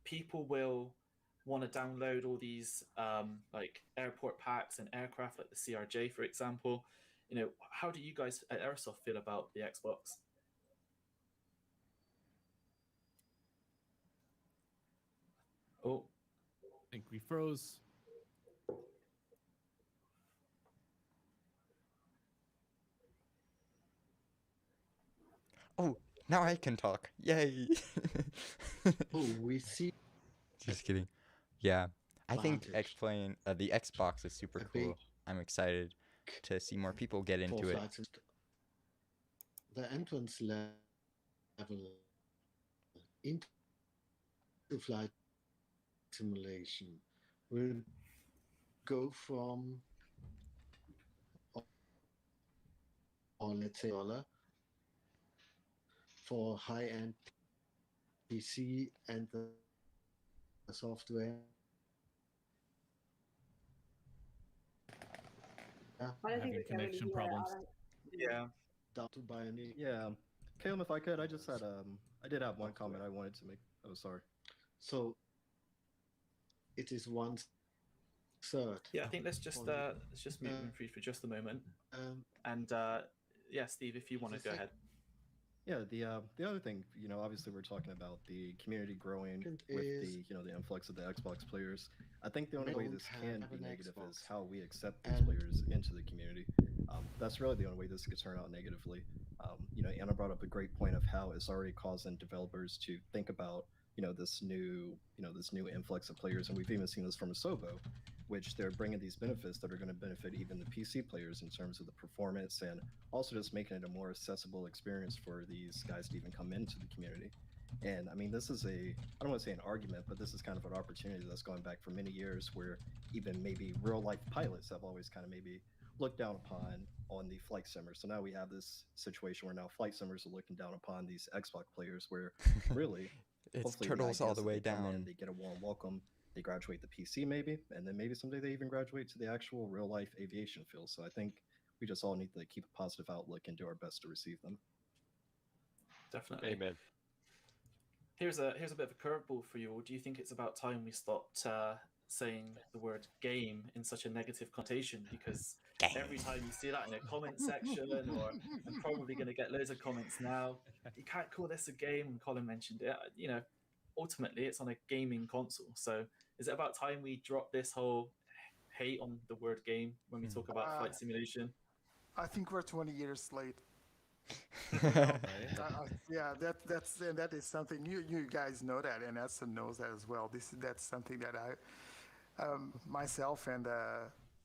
Speaker 3: people will want to download all these like airport packs and aircraft like the CRJ, for example. How do you guys at Aerosoft feel about the Xbox? Oh,
Speaker 5: I think we froze.
Speaker 1: Oh, now I can talk. Yay!
Speaker 2: We see.
Speaker 1: Just kidding. Yeah, I think
Speaker 2: Advantage.
Speaker 1: X-Plane, the Xbox is super cool. I'm excited to see more people get into it.
Speaker 2: The entrance level into flight simulation will go from, or let's say, $1 for high-end PC and the software.
Speaker 4: I think
Speaker 5: Having connection problems.
Speaker 3: yeah.
Speaker 2: Down to buy any.
Speaker 6: Yeah, Calum, if I could, I just had I did have one comment I wanted to make. Oh, sorry.
Speaker 2: So it is 1/3.
Speaker 3: Yeah, I think let's just move free for just a moment. And yeah, Steve, if you want to go ahead.
Speaker 6: Yeah, the other thing, obviously we're talking about the community growing with the influx of the Xbox players. I think the only way this can be negative is how we accept these players into the community. That's really the only way this could turn out negatively. Anna brought up a great point of how it's already causing developers to think about this new influx of players, and we've even seen this from Asobo, which they're bringing these benefits that are going to benefit even the PC players in terms of the performance and also just making it a more accessible experience for these guys to even come into the community. And I mean, this is I don't want to say an argument, but this is kind of an opportunity that's going back for many years where even maybe real life pilots have always kind of maybe looked down upon on the flight simmer. So now we have this situation where now flight simmers are looking down upon these Xbox players, where really,
Speaker 1: it's
Speaker 6: hopefully
Speaker 1: turtles all the way
Speaker 6: they come in,
Speaker 1: down.
Speaker 6: they get a warm welcome, they graduate the PC maybe, and then maybe someday they even graduate to the actual real life aviation field. So I think we just all need to keep a positive outlook and do our best to receive them.
Speaker 3: Definitely.
Speaker 7: Amen.
Speaker 3: Here's a bit of a curveball for you all. Do you think it's about time we stopped saying the word game in such a negative connotation? Because every time you see that in a comment section, or I'm probably going to get loads of comments now, you can't call this a game. And Colin mentioned it. You know, ultimately it's on a gaming console. So is it about time we drop this whole hate on the word game when we talk about flight simulation?
Speaker 8: I think we're 20 years late. Yeah, that is something you guys know that, and Edson knows that as well. That's something that I myself and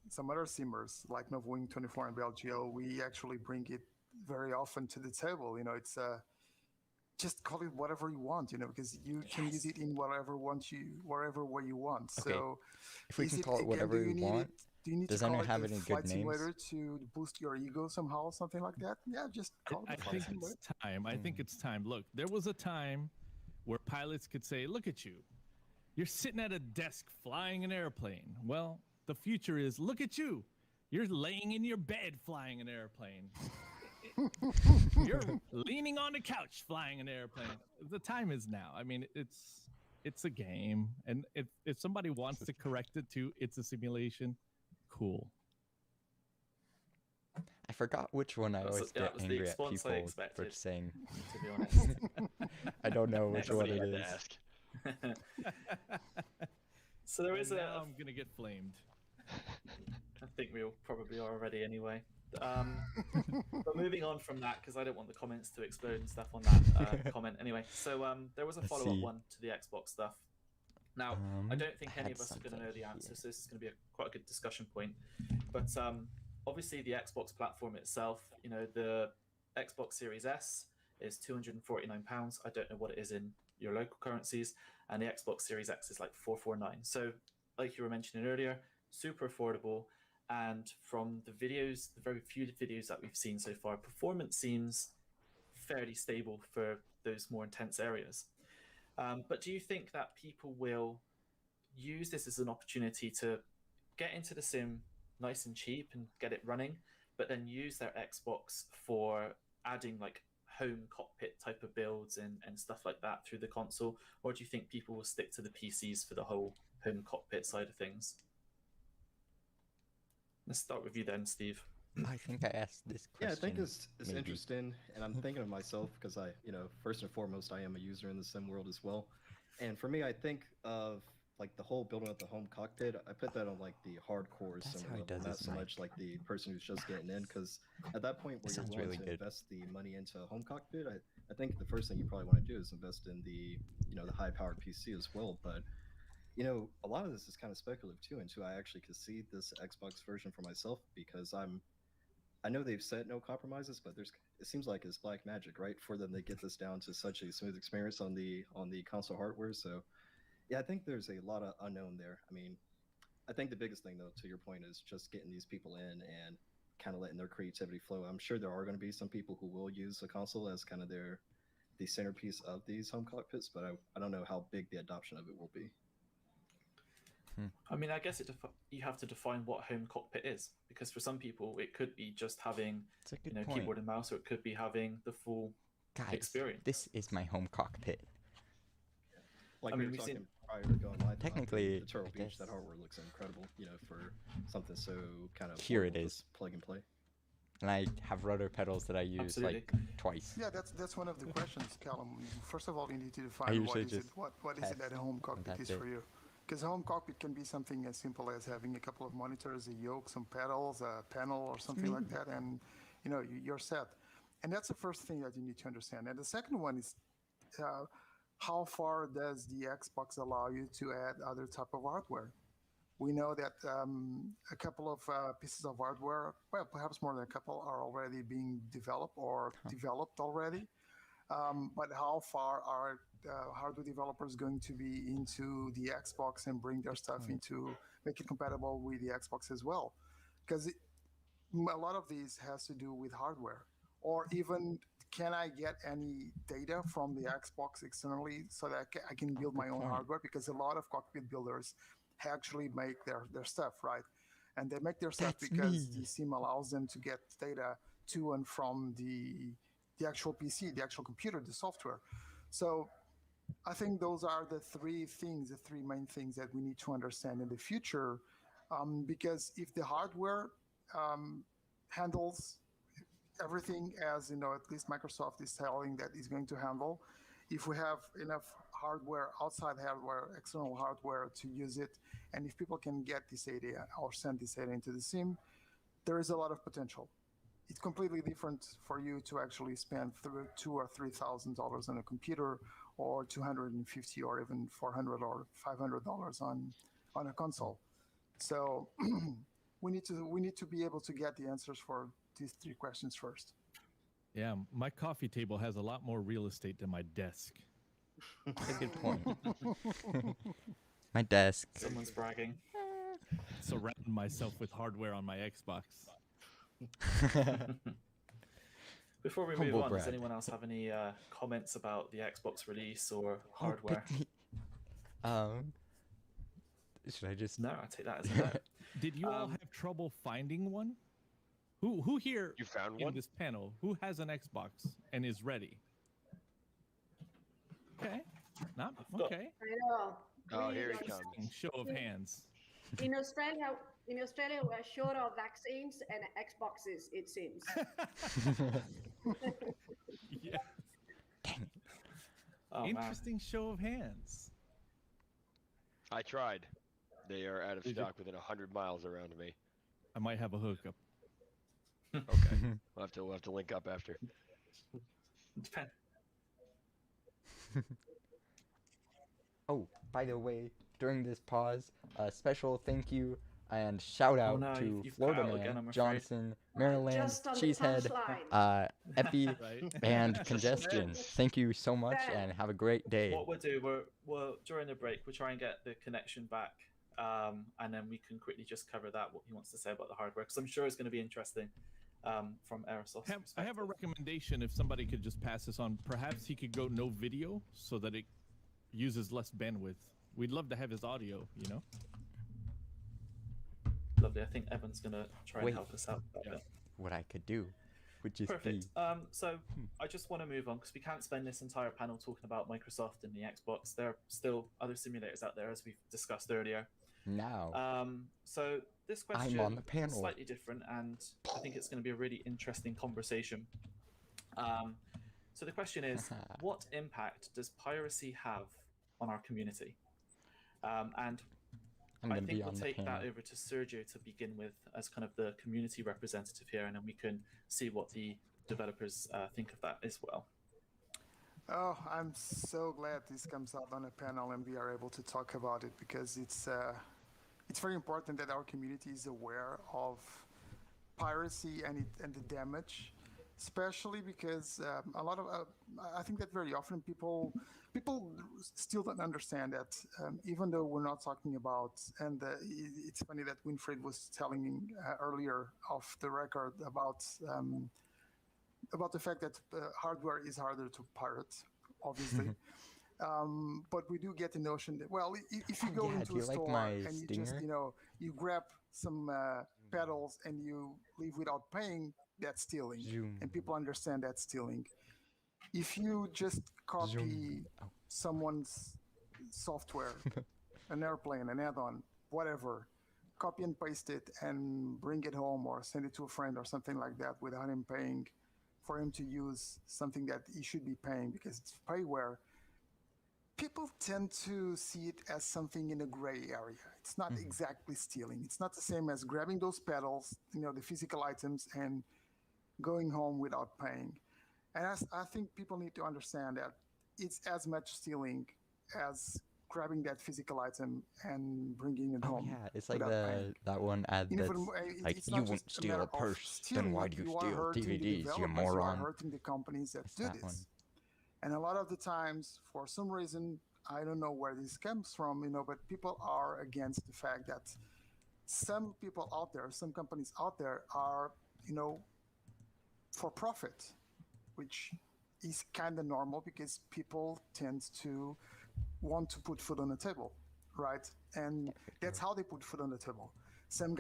Speaker 8: some other simmers like Novwing 24 and BLGO, we actually bring it very often to the table. You know, it's just call it whatever you want, you know, because you can use it in wherever way you want.
Speaker 1: Okay.
Speaker 8: So
Speaker 1: if we can call it whatever we want,
Speaker 8: do you need
Speaker 1: does
Speaker 8: to call
Speaker 1: anyone have
Speaker 8: it a
Speaker 1: any
Speaker 8: flight
Speaker 1: good names?
Speaker 8: simulator to boost your ego somehow, something like that? Yeah, just call it
Speaker 5: I
Speaker 8: a flight
Speaker 5: think
Speaker 8: simulator.
Speaker 5: it's time. I think it's time. Look, there was a time where pilots could say, look at you. You're sitting at a desk flying an airplane. Well, the future is, look at you. You're laying in your bed flying an airplane. You're leaning on the couch flying an airplane. The time is now. I mean, it's a game. And if somebody wants to correct it to it's a simulation, cool.
Speaker 1: I forgot which one I always get angry at people for saying.
Speaker 3: To be honest,
Speaker 1: I don't know which one it is.
Speaker 7: Ask.
Speaker 3: So there is
Speaker 5: now I'm gonna get flamed.
Speaker 3: I think we all probably are already anyway. But moving on from that, because I don't want the comments to explode and stuff on that comment anyway. So there was a follow-up one to the Xbox stuff. Now, I don't think any of us are going to know the answer, so this is going to be quite a good discussion point. But obviously, the Xbox platform itself, you know, the Xbox Series S is £249. I don't know what it is in your local currencies, and the Xbox Series X is like $449. So, like you were mentioning earlier, super affordable. And from the videos, the very few videos that we've seen so far, performance seems fairly stable for those more intense areas. But do you think that people will use this as an opportunity to get into the sim nice and cheap and get it running, but then use their Xbox for adding like home cockpit type of builds and stuff like that through the console? Or do you think people will stick to the PCs for the whole home cockpit side of things? Let's start with you then, Steve.
Speaker 1: I think I asked this question.
Speaker 6: Yeah, I think it's interesting, and I'm thinking of myself because I, first and foremost, I am a user in the sim world as well. And for me, I think of like the whole building up the home cockpit. I put that on like the hardcore sim level, not so much like the person who's just getting in. Because at that point where you're willing to invest the money into a home cockpit, I think the first thing you probably want to do is invest in the the high-powered PC as well. But a lot of this is kind of speculative too, until I actually could see this Xbox version for myself, because I know they've said no compromises, but it seems like it's black magic, right, for them to get this down to such a smooth experience on the console hardware. So yeah, I think there's a lot of unknown there. I mean, I think the biggest thing though, to your point, is just getting these people in and kind of letting their creativity flow. I'm sure there are going to be some people who will use a console as kind of the centerpiece of these home cockpits, but I don't know how big the adoption of it will be.
Speaker 3: I mean, I guess you have to define what home cockpit is, because for some people it could be just having keyboard and mouse, or it could be having the full experience.
Speaker 1: This is my home cockpit.
Speaker 6: Like we were talking prior to going live.
Speaker 1: Technically,
Speaker 6: the Turtle Beach, that hardware looks incredible. For something so kind of
Speaker 1: here it is,
Speaker 6: plug and play.
Speaker 1: And I have rudder pedals that I use like twice.
Speaker 8: Yeah, that's one of the questions, Calum. First of all, you need to define what is it that a home cockpit is for you. Because a home cockpit can be something as simple as having a couple of monitors, a yoke, some pedals, a panel, or something like that, and you're set. And that's the first thing that you need to understand. And the second one is how far does the Xbox allow you to add other type of hardware? We know that a couple of pieces of hardware, well, perhaps more than a couple, are already being developed or developed already. But how far are hardware developers going to be into the Xbox and bring their stuff into, make it compatible with the Xbox as well? Because a lot of these has to do with hardware, or even can I get any data from the Xbox externally so that I can build my own hardware? Because a lot of cockpit builders actually make their stuff, right? And they make their stuff because the sim allows them to get data to and from the actual PC, the actual computer, the software. So I think those are the three main things that we need to understand in the future. Because if the hardware handles everything as at least Microsoft is telling that is going to handle, if we have enough hardware, outside hardware, external hardware to use it, and if people can get this data or send this data into the sim, there is a lot of potential. It's completely different for you to actually spend $2,000 or $3,000 on a computer, or $250 or even $400 or $500 on a console. So we need to be able to get the answers for these three questions first.
Speaker 5: Yeah, my coffee table has a lot more real estate than my desk.
Speaker 1: That's a good point. My desk.
Speaker 3: Someone's bragging.
Speaker 5: Surround myself with hardware on my Xbox.
Speaker 3: Before we move on, does anyone else have any comments about the Xbox release or hardware?
Speaker 1: Should I just...
Speaker 3: No, I'll take that as a no.
Speaker 5: Did you all have trouble finding one? Who here
Speaker 7: You found
Speaker 5: in
Speaker 7: one?
Speaker 5: this panel, who has an Xbox and is ready? Okay. Not okay.
Speaker 4: I know.
Speaker 7: Oh,
Speaker 4: Really
Speaker 7: here he
Speaker 4: don't
Speaker 7: comes.
Speaker 5: Show of hands.
Speaker 4: In Australia, we're short of vaccines and Xboxes, it seems.
Speaker 5: Yeah.
Speaker 3: Oh,
Speaker 5: Interesting show of hands.
Speaker 7: I tried. They are out of
Speaker 5: Did you?
Speaker 7: stock within 100 miles around me.
Speaker 5: I might have a hookup.
Speaker 7: Okay, we'll have to link up after.
Speaker 1: Oh, by the way, during this pause, a special thank you and shout out to
Speaker 3: you've
Speaker 1: Florida
Speaker 3: cut out
Speaker 1: Man,
Speaker 3: again, I'm afraid.
Speaker 1: Johnson, Maryland,
Speaker 4: Just on the
Speaker 1: Cheesehead,
Speaker 4: punchline.
Speaker 1: Epi,
Speaker 5: Right.
Speaker 1: and Congestion. Thank you so much and have a great day.
Speaker 3: What we'll do, we'll during the break, we'll try and get the connection back, and then we can quickly just cover that, what he wants to say about the hardware, because I'm sure it's going to be interesting from Aerosoft.
Speaker 5: I have a recommendation. If somebody could just pass this on, perhaps he could go no video so that it uses less bandwidth. We'd love to have his audio, you know?
Speaker 3: Lovely. I think Evan's going to try and help us out.
Speaker 1: What I could do, which is
Speaker 3: Perfect. So I just want to move on because we can't spend this entire panel talking about Microsoft and the Xbox. There are still other simulators out there, as we've discussed earlier.
Speaker 1: Now.
Speaker 3: So this question
Speaker 1: I'm on the panel.
Speaker 3: is slightly different, and I think it's going to be a really interesting conversation. So the question is, what impact does piracy have on our community? And I think we'll take that over to Sergio to begin with as kind of the community representative here, and then we can see what the developers think of that as well.
Speaker 8: Oh, I'm so glad this comes out on a panel and we are able to talk about it, because it's very important that our community is aware of piracy and the damage, especially because a lot of I think that very often people still don't understand that even though we're not talking about, and it's funny that Winfried was telling me earlier off the record about the fact that hardware is harder to pirate, obviously. But we do get the notion that, well, if you go into a store and you just, you grab some pedals and you leave without paying, that's stealing. And people understand that's stealing. If you just copy someone's software, an airplane, an add-on, whatever, copy and paste it and bring it home or send it to a friend or something like that without him paying for him to use something that he should be paying because it's payware, people tend to see it as something in a gray area. It's not exactly stealing. It's not the same as grabbing those pedals, the physical items, and going home without paying. And I think people need to understand that it's as much stealing as grabbing that physical item and bringing it home.
Speaker 1: Yeah, it's like that one ad that's like, you won't steal a purse, then why do you steal DVDs, you moron?
Speaker 8: You are hurting the companies that do this. And a lot of the times, for some reason, I don't know where this comes from, but people are against the fact that some people out there, some companies out there are for profit, which is kind of normal because people tend to want to put food on the table, right? And that's how they put food on the table. Some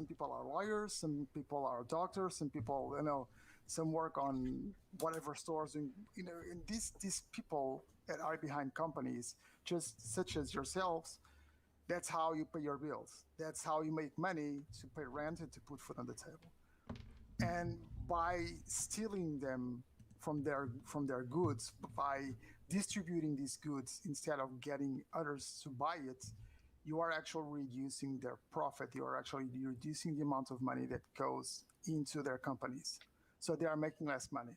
Speaker 8: people are lawyers, some people are doctors, some people, some work on whatever stores, and these people that are behind companies, just such as yourselves, that's how you pay your bills. That's how you make money to pay rent and to put food on the table. And by stealing them from their goods, by distributing these goods instead of getting others to buy it, you are actually reducing their profit. You are actually reducing the amount of money that goes into their companies. So they are making less money.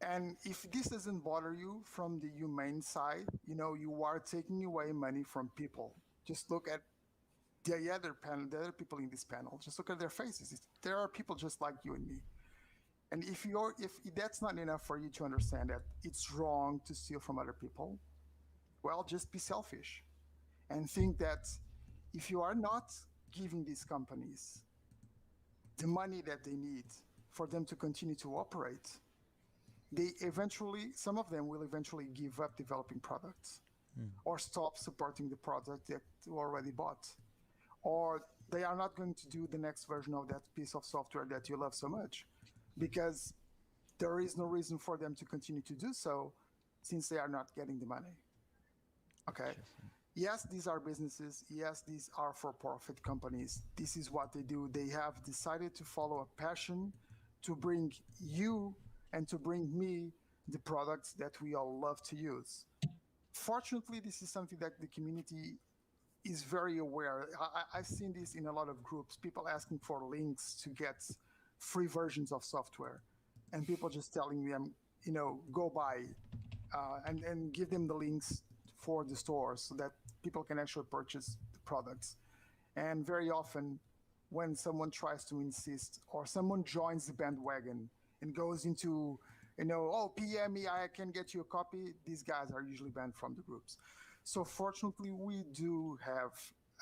Speaker 8: And if this doesn't bother you from the humane side, you are taking away money from people. Just look at the other people in this panel. Just look at their faces. There are people just like you and me. And if that's not enough for you to understand that it's wrong to steal from other people, well, just be selfish and think that if you are not giving these companies the money that they need for them to continue to operate, some of them will eventually give up developing products or stop supporting the product that you already bought, or they are not going to do the next version of that piece of software that you love so much, because there is no reason for them to continue to do so since they are not getting the money. Okay. Yes, these are businesses. Yes, these are for-profit companies. This is what they do. They have decided to follow a passion to bring you and to bring me the products that we all love to use. Fortunately, this is something that the community is very aware. I've seen this in a lot of groups, people asking for links to get free versions of software, and people just telling them, go buy and give them the links for the stores so that people can actually purchase the products. And very often when someone tries to insist, or someone joins the bandwagon and goes into, PM me, I can get you a copy, these guys are usually banned from the groups. So fortunately, we do have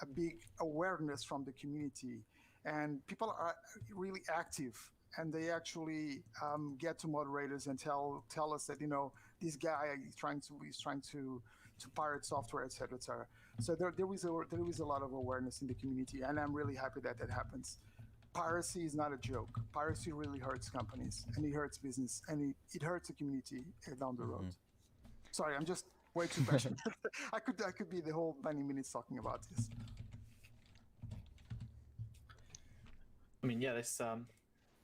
Speaker 8: a big awareness from the community, and people are really active, and they actually get to moderators and tell us that this guy is trying to pirate software, etc., etc. So there is a lot of awareness in the community, and I'm really happy that happens. Piracy is not a joke. Piracy really hurts companies, and it hurts business, and it hurts the community down the road. Sorry, I'm just way too passionate. I could be the whole 20 minutes talking about this.
Speaker 3: I mean, yeah, there's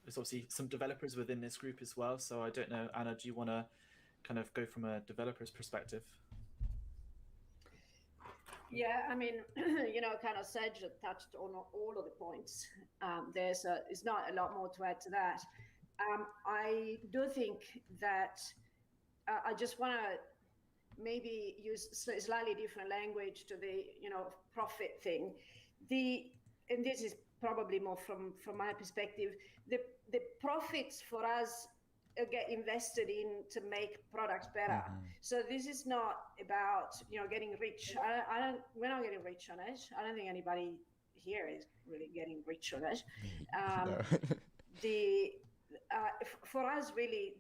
Speaker 3: obviously some developers within this group as well. So I don't know, Anna, do you want to kind of go from a developer's perspective?
Speaker 4: Yeah, I mean, kind of Serge touched on all of the points. There's not a lot more to add to that. I do think that I just want to maybe use slightly different language to the profit thing. And this is probably more from my perspective. The profits for us get invested in to make products better. So this is not about getting rich. We're not getting rich on it. I don't think anybody here is really getting rich on it. For us, really,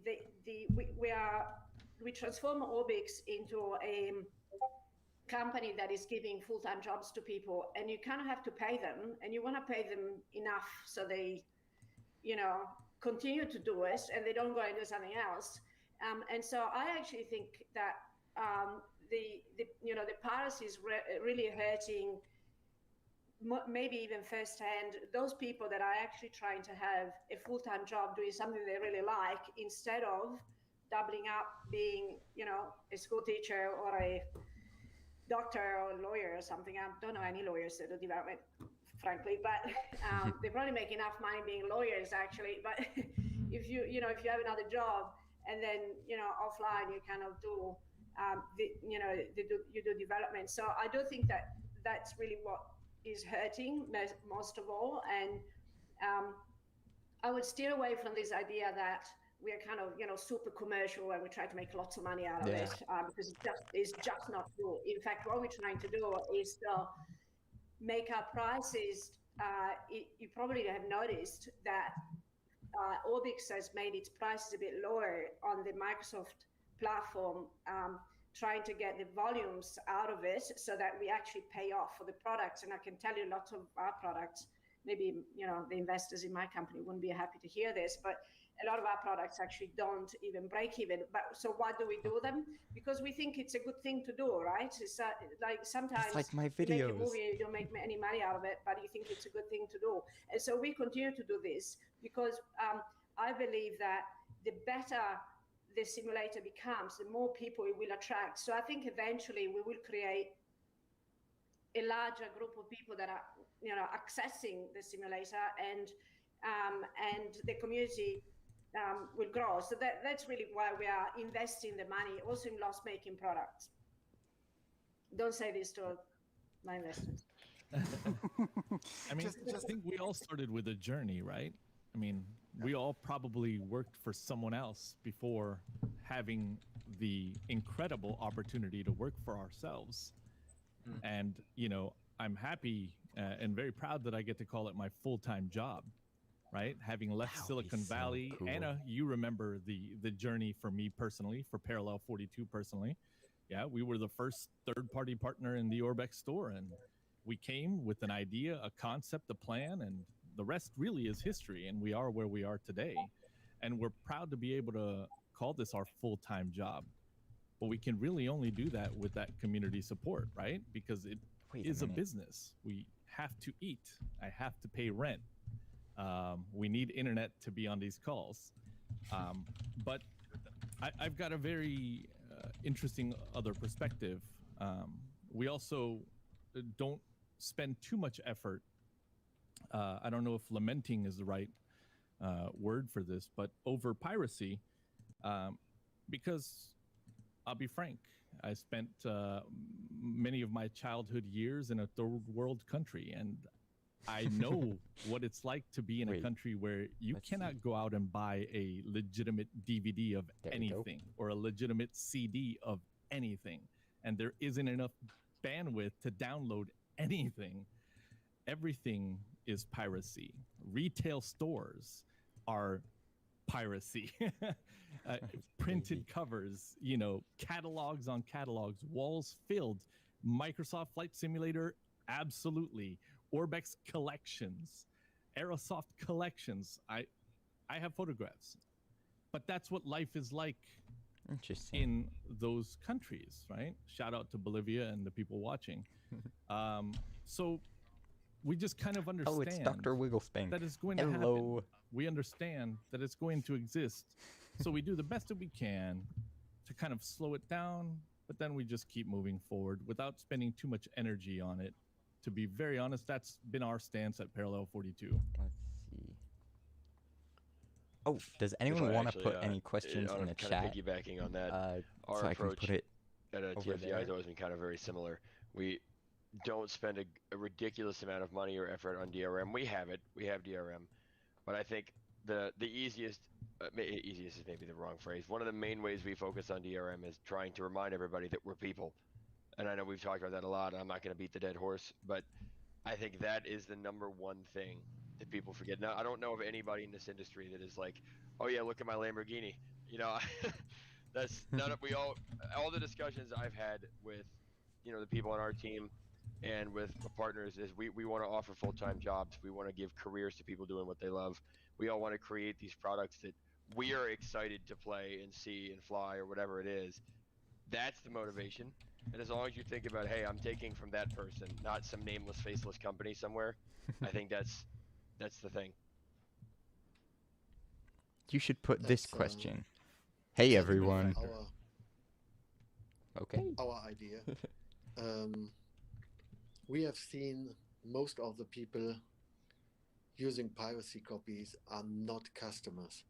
Speaker 4: we transform Orbx into a company that is giving full-time jobs to people, and you kind of have to pay them, and you want to pay them enough so they continue to do it and they don't go and do something else. And so I actually think that the piracy is really hurting, maybe even firsthand, those people that are actually trying to have a full-time job doing something they really like, instead of doubling up being a school teacher or a doctor or a lawyer or something. I don't know any lawyers that do development, frankly, but they probably make enough money being lawyers, actually. But if you have another job, and then offline you kind of do you do development. So I do think that that's really what is hurting most of all. And I would steer away from this idea that we are kind of super commercial and we try to make lots of money out of it, because it's just not true. In fact, what we're trying to do is make our prices. You probably have noticed that Orbx has made its prices a bit lower on the Microsoft platform, trying to get the volumes out of it so that we actually pay off for the products. And I can tell you lots of our products, maybe, you know, the investors in my company wouldn't be happy to hear this, but a lot of our products actually don't even break even. But so why do we do them? Because we think it's a good thing to do, right? It's like sometimes
Speaker 1: It's like my
Speaker 4: you make a
Speaker 1: videos.
Speaker 4: movie and you don't make any money out of it, but you think it's a good thing to do. And so we continue to do this because I believe that the better the simulator becomes, the more people it will attract. So I think eventually we will create a larger group of people that are, you know, accessing the simulator, and the community will grow. So that's really why we are investing the money also in loss-making products. Don't say this to my investors.
Speaker 5: I mean, I think we all started with a journey, right? I mean, we all probably worked for someone else before having the incredible opportunity to work for ourselves. And, you know, I'm happy and very proud that I get to call it my full-time job, right? Having left Silicon Valley.
Speaker 1: cool.
Speaker 5: Anna, you remember the journey for me personally, for Parallel 42 personally. Yeah, we were the first third-party partner in the Orbx store, and we came with an idea, a concept, a plan, and the rest really is history, and we are where we are today. And we're proud to be able to call this our full-time job. But we can really only do that with that community support, right? Because it is a business. We have to eat. I have to pay rent. We need internet to be on these calls. But I've got a very interesting other perspective. We also don't spend too much effort. I don't know if lamenting is the right word for this, but over piracy, because I'll be frank, I spent many of my childhood years in a third world country, and I know what it's like to be in a country where you cannot go out and buy a legitimate DVD of anything or a legitimate CD of anything. And there isn't enough bandwidth to download anything. Everything is piracy. Retail stores are piracy. Printed covers, you know, catalogs on catalogs, walls filled. Microsoft Flight Simulator, absolutely. Orbx collections, Aerosoft collections. I have photographs, but that's what life is like in those countries, right? Shout out to Bolivia and the people watching. So we just kind of understand.
Speaker 1: Oh, it's Dr. Wigglespank.
Speaker 5: That it's going to happen. We understand that it's going to exist. So we do the best that we can to kind of slow it down, but then we just keep moving forward without spending too much energy on it. To be very honest, that's been our stance at Parallel 42.
Speaker 1: Let's see. Oh, does anyone want to put any questions in the
Speaker 7: kind
Speaker 1: chat?
Speaker 7: of piggybacking on that, our
Speaker 1: so
Speaker 7: approach
Speaker 1: I can put it
Speaker 7: at TFDi has always been kind of very similar. We don't spend a ridiculous amount of money or effort on DRM. We have it. We have DRM. But I think the easiest is maybe the wrong phrase. One of the main ways we focus on DRM is trying to remind everybody that we're people. And I know we've talked about that a lot, and I'm not going to beat the dead horse, but I think that is the number one thing that people forget. Now, I don't know of anybody in this industry that is like, oh yeah, look at my Lamborghini. You know, that's none of, all the discussions I've had with, you know, the people on our team and with partners is we want to offer full-time jobs. We want to give careers to people doing what they love. We all want to create these products that we are excited to play and see and fly or whatever it is. That's the motivation. And as long as you think about, hey, I'm taking from that person, not some nameless, faceless company somewhere, I think that's the thing.
Speaker 1: You should put this question. Hey, everyone.
Speaker 2: Our idea. We have seen most of the people using piracy copies are not customers,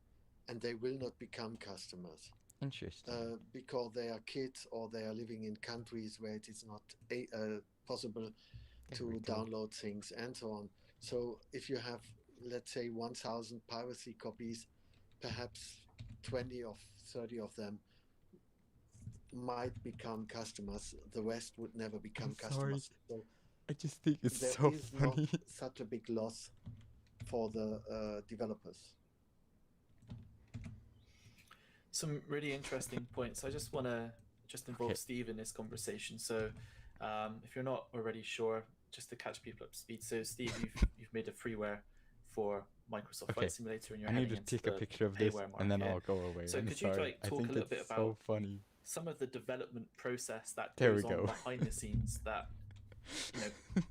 Speaker 2: and they will not become customers.
Speaker 1: Interesting.
Speaker 2: Because they are kids or they are living in countries where it is not possible to download things and so on. So if you have, let's say, 1,000 piracy copies, perhaps 20 or 30 of them might become customers. The rest would never become customers. So
Speaker 1: I just think it's so funny.
Speaker 2: Not such a big loss for the developers.
Speaker 3: some really interesting points. I just want to involve
Speaker 1: Okay.
Speaker 3: Steve in this conversation. So, if you're not already sure, just to catch people up to speed. So, Steve, you've made a freeware for Microsoft
Speaker 1: Okay.
Speaker 3: Flight Simulator, and you're
Speaker 1: I need
Speaker 3: heading
Speaker 1: to
Speaker 3: into
Speaker 1: take a
Speaker 3: the
Speaker 1: picture of this
Speaker 3: payware
Speaker 1: and then
Speaker 3: market.
Speaker 1: I'll go away.
Speaker 3: So,
Speaker 1: I'm
Speaker 3: could
Speaker 1: sorry.
Speaker 3: you like
Speaker 1: I
Speaker 3: talk
Speaker 1: think
Speaker 3: a little bit
Speaker 1: it's
Speaker 3: about
Speaker 1: so funny.
Speaker 3: some of the development process that
Speaker 1: There we
Speaker 3: goes on
Speaker 1: go.
Speaker 3: behind the scenes that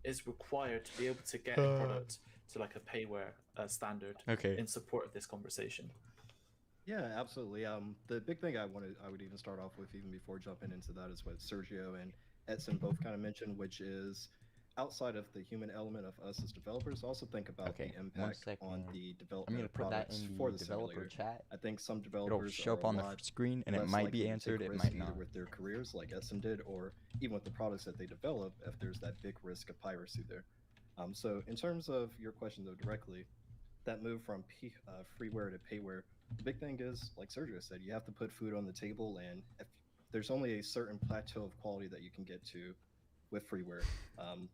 Speaker 3: is required to be able to get a product to like a payware standard
Speaker 1: Okay.
Speaker 3: in support of this conversation?
Speaker 6: Yeah, absolutely. The big thing I would even start off with, even before jumping into that, is what Sergio and Edson both kind of mentioned, which is outside of the human element of us as developers, also think about
Speaker 1: Okay,
Speaker 6: the
Speaker 1: 1
Speaker 6: impact
Speaker 1: second.
Speaker 6: on the
Speaker 1: I'm
Speaker 6: development
Speaker 1: gonna
Speaker 6: of
Speaker 1: put that
Speaker 6: products
Speaker 1: in
Speaker 6: for
Speaker 1: the
Speaker 6: the
Speaker 1: developer
Speaker 6: simulator.
Speaker 1: chat.
Speaker 6: I think some
Speaker 1: It'll
Speaker 6: developers
Speaker 1: show
Speaker 6: are
Speaker 1: up
Speaker 6: a
Speaker 1: on the
Speaker 6: lot
Speaker 1: screen, and it
Speaker 6: less
Speaker 1: might be
Speaker 6: likely to
Speaker 1: answered.
Speaker 6: take
Speaker 1: It
Speaker 6: risks
Speaker 1: might
Speaker 6: either
Speaker 1: not.
Speaker 6: with their careers, like Edson did, or even with the products that they develop, if there's that big risk of piracy there. So in terms of your question though, directly, that move from freeware to payware, the big thing is, like Sergio said, you have to put food on the table, and if there's only a certain plateau of quality that you can get to with freeware.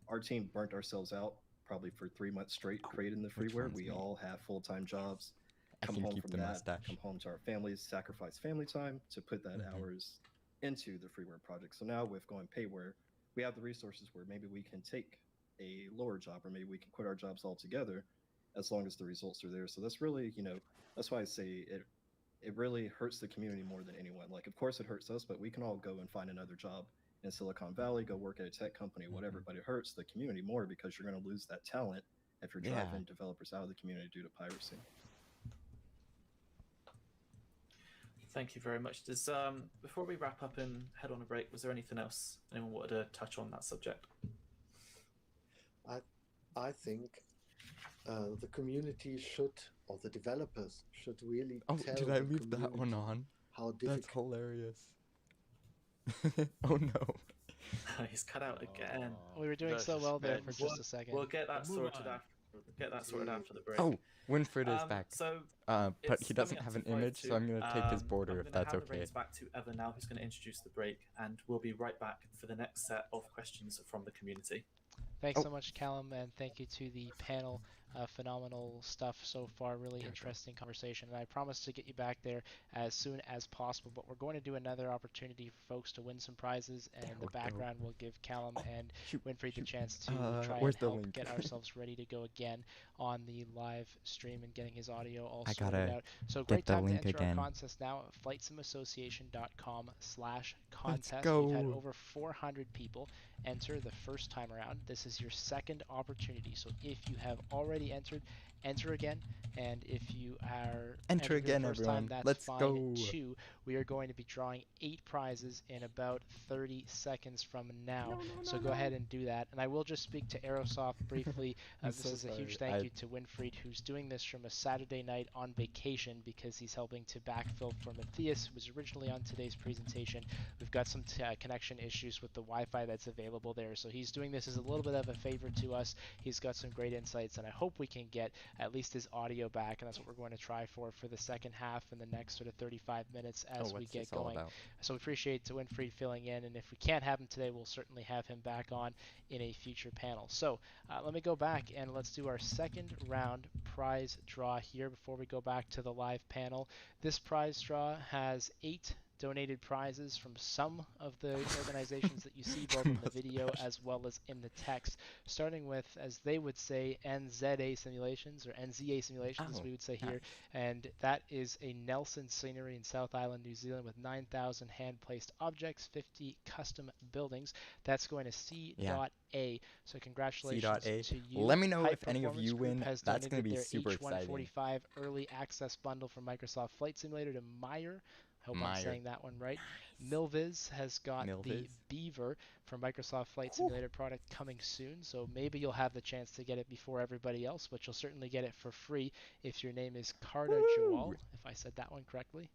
Speaker 6: Our team burnt ourselves out probably for 3 months straight creating the
Speaker 1: Which
Speaker 6: freeware.
Speaker 1: one's
Speaker 6: We
Speaker 1: me?
Speaker 6: all have full-time jobs,
Speaker 1: I
Speaker 6: come
Speaker 1: can
Speaker 6: home
Speaker 1: keep
Speaker 6: from
Speaker 1: the
Speaker 6: that,
Speaker 1: mustache.
Speaker 6: come home to our families, sacrifice family time to put that hours into the freeware project. So now with going payware, we have the resources where maybe we can take a lower job, or maybe we can quit our jobs altogether as long as the results are there. So that's really, that's why I say it really hurts the community more than anyone. Like, of course it hurts us, but we can all go and find another job in Silicon Valley, go work at a tech company, whatever. But it hurts the community more because you're going to lose that talent if you're driving developers out of the community due to piracy.
Speaker 3: Thank you very much. Does before we wrap up and head on a break, was there anything else anyone wanted to touch on that subject?
Speaker 2: I think the community should, or the developers should really tell
Speaker 1: did I
Speaker 2: the
Speaker 1: leave that one
Speaker 2: community
Speaker 1: on?
Speaker 2: how difficult.
Speaker 1: That's hilarious. Oh no.
Speaker 3: He's cut out again.
Speaker 9: We were doing
Speaker 7: The
Speaker 9: so well there for
Speaker 7: suspense.
Speaker 9: just a second.
Speaker 3: We'll get that
Speaker 5: Move
Speaker 3: sorted
Speaker 5: on.
Speaker 3: after. Get that sorted after the break.
Speaker 1: Oh, Winfred is back.
Speaker 3: So,
Speaker 1: But
Speaker 3: it's
Speaker 1: he doesn't
Speaker 3: coming up
Speaker 1: have
Speaker 3: to
Speaker 1: an image, so I'm gonna take his
Speaker 3: 5:02.
Speaker 1: border
Speaker 3: I'm
Speaker 1: if
Speaker 3: gonna
Speaker 1: that's
Speaker 3: hand the
Speaker 1: okay.
Speaker 3: reins back to Evan now, who's going to introduce the break, and we'll be right back for the next set of questions from the community.
Speaker 9: Thanks so much, Calum, and thank you to the panel. Phenomenal stuff so far, really interesting conversation, and I promise to get you back there as soon as possible. But we're going to do another opportunity for folks to win some prizes, and in the background we'll give Calum and Winfried the chance to try and help get ourselves ready to go again on the live stream and getting his audio all sorted out. So great time to enter our contest now at flightsimassociation.com/contest. We've had over 400 people enter the first time around. This is your second opportunity, so if you have already entered, enter again, and if you are
Speaker 1: enter again,
Speaker 9: the first
Speaker 1: everyone.
Speaker 9: time, that's
Speaker 1: Let's
Speaker 9: fine
Speaker 1: go.
Speaker 9: too. We are going to be drawing 8 prizes in about 30 seconds from now. So go ahead and do that. And I will just speak to Aerosoft briefly. This is a huge thank you to Winfried, who's doing this from a Saturday night on vacation because he's helping to backfill for Matthias, who was originally on today's presentation. We've got some connection issues with the Wi-Fi that's available there, so he's doing this as a little bit of a favor to us. He's got some great insights, and I hope we can get at least his audio back, and that's what we're going to try for the second half in the next sort of 35 minutes as we get going. So we appreciate Winfried filling in, and if we can't have him today, we'll certainly have him back on in a future panel. So let me go back and let's do our second round prize draw here before we go back to the live panel. This prize draw has 8 donated prizes from some of the organizations that you see both in the video as well as in the text, starting with, as they would say, NZA Simulations, or NZA Simulations, as we would say here, and that is a Nelson scenery in South Island, New Zealand, with 9,000 hand-placed objects, 50 custom buildings. That's going to C.A. So congratulations to you.
Speaker 1: Let me know
Speaker 9: High
Speaker 1: if any of you win. That's going to be super exciting.
Speaker 9: H145 early access bundle from Microsoft Flight Simulator to Meyer. I hope I'm saying that one right. Milviz has got the Beaver from Microsoft Flight Simulator product coming soon, so maybe you'll have the chance to get it before everybody else, but you'll certainly get it for free if your name is Carda Joel, if I said that one correctly.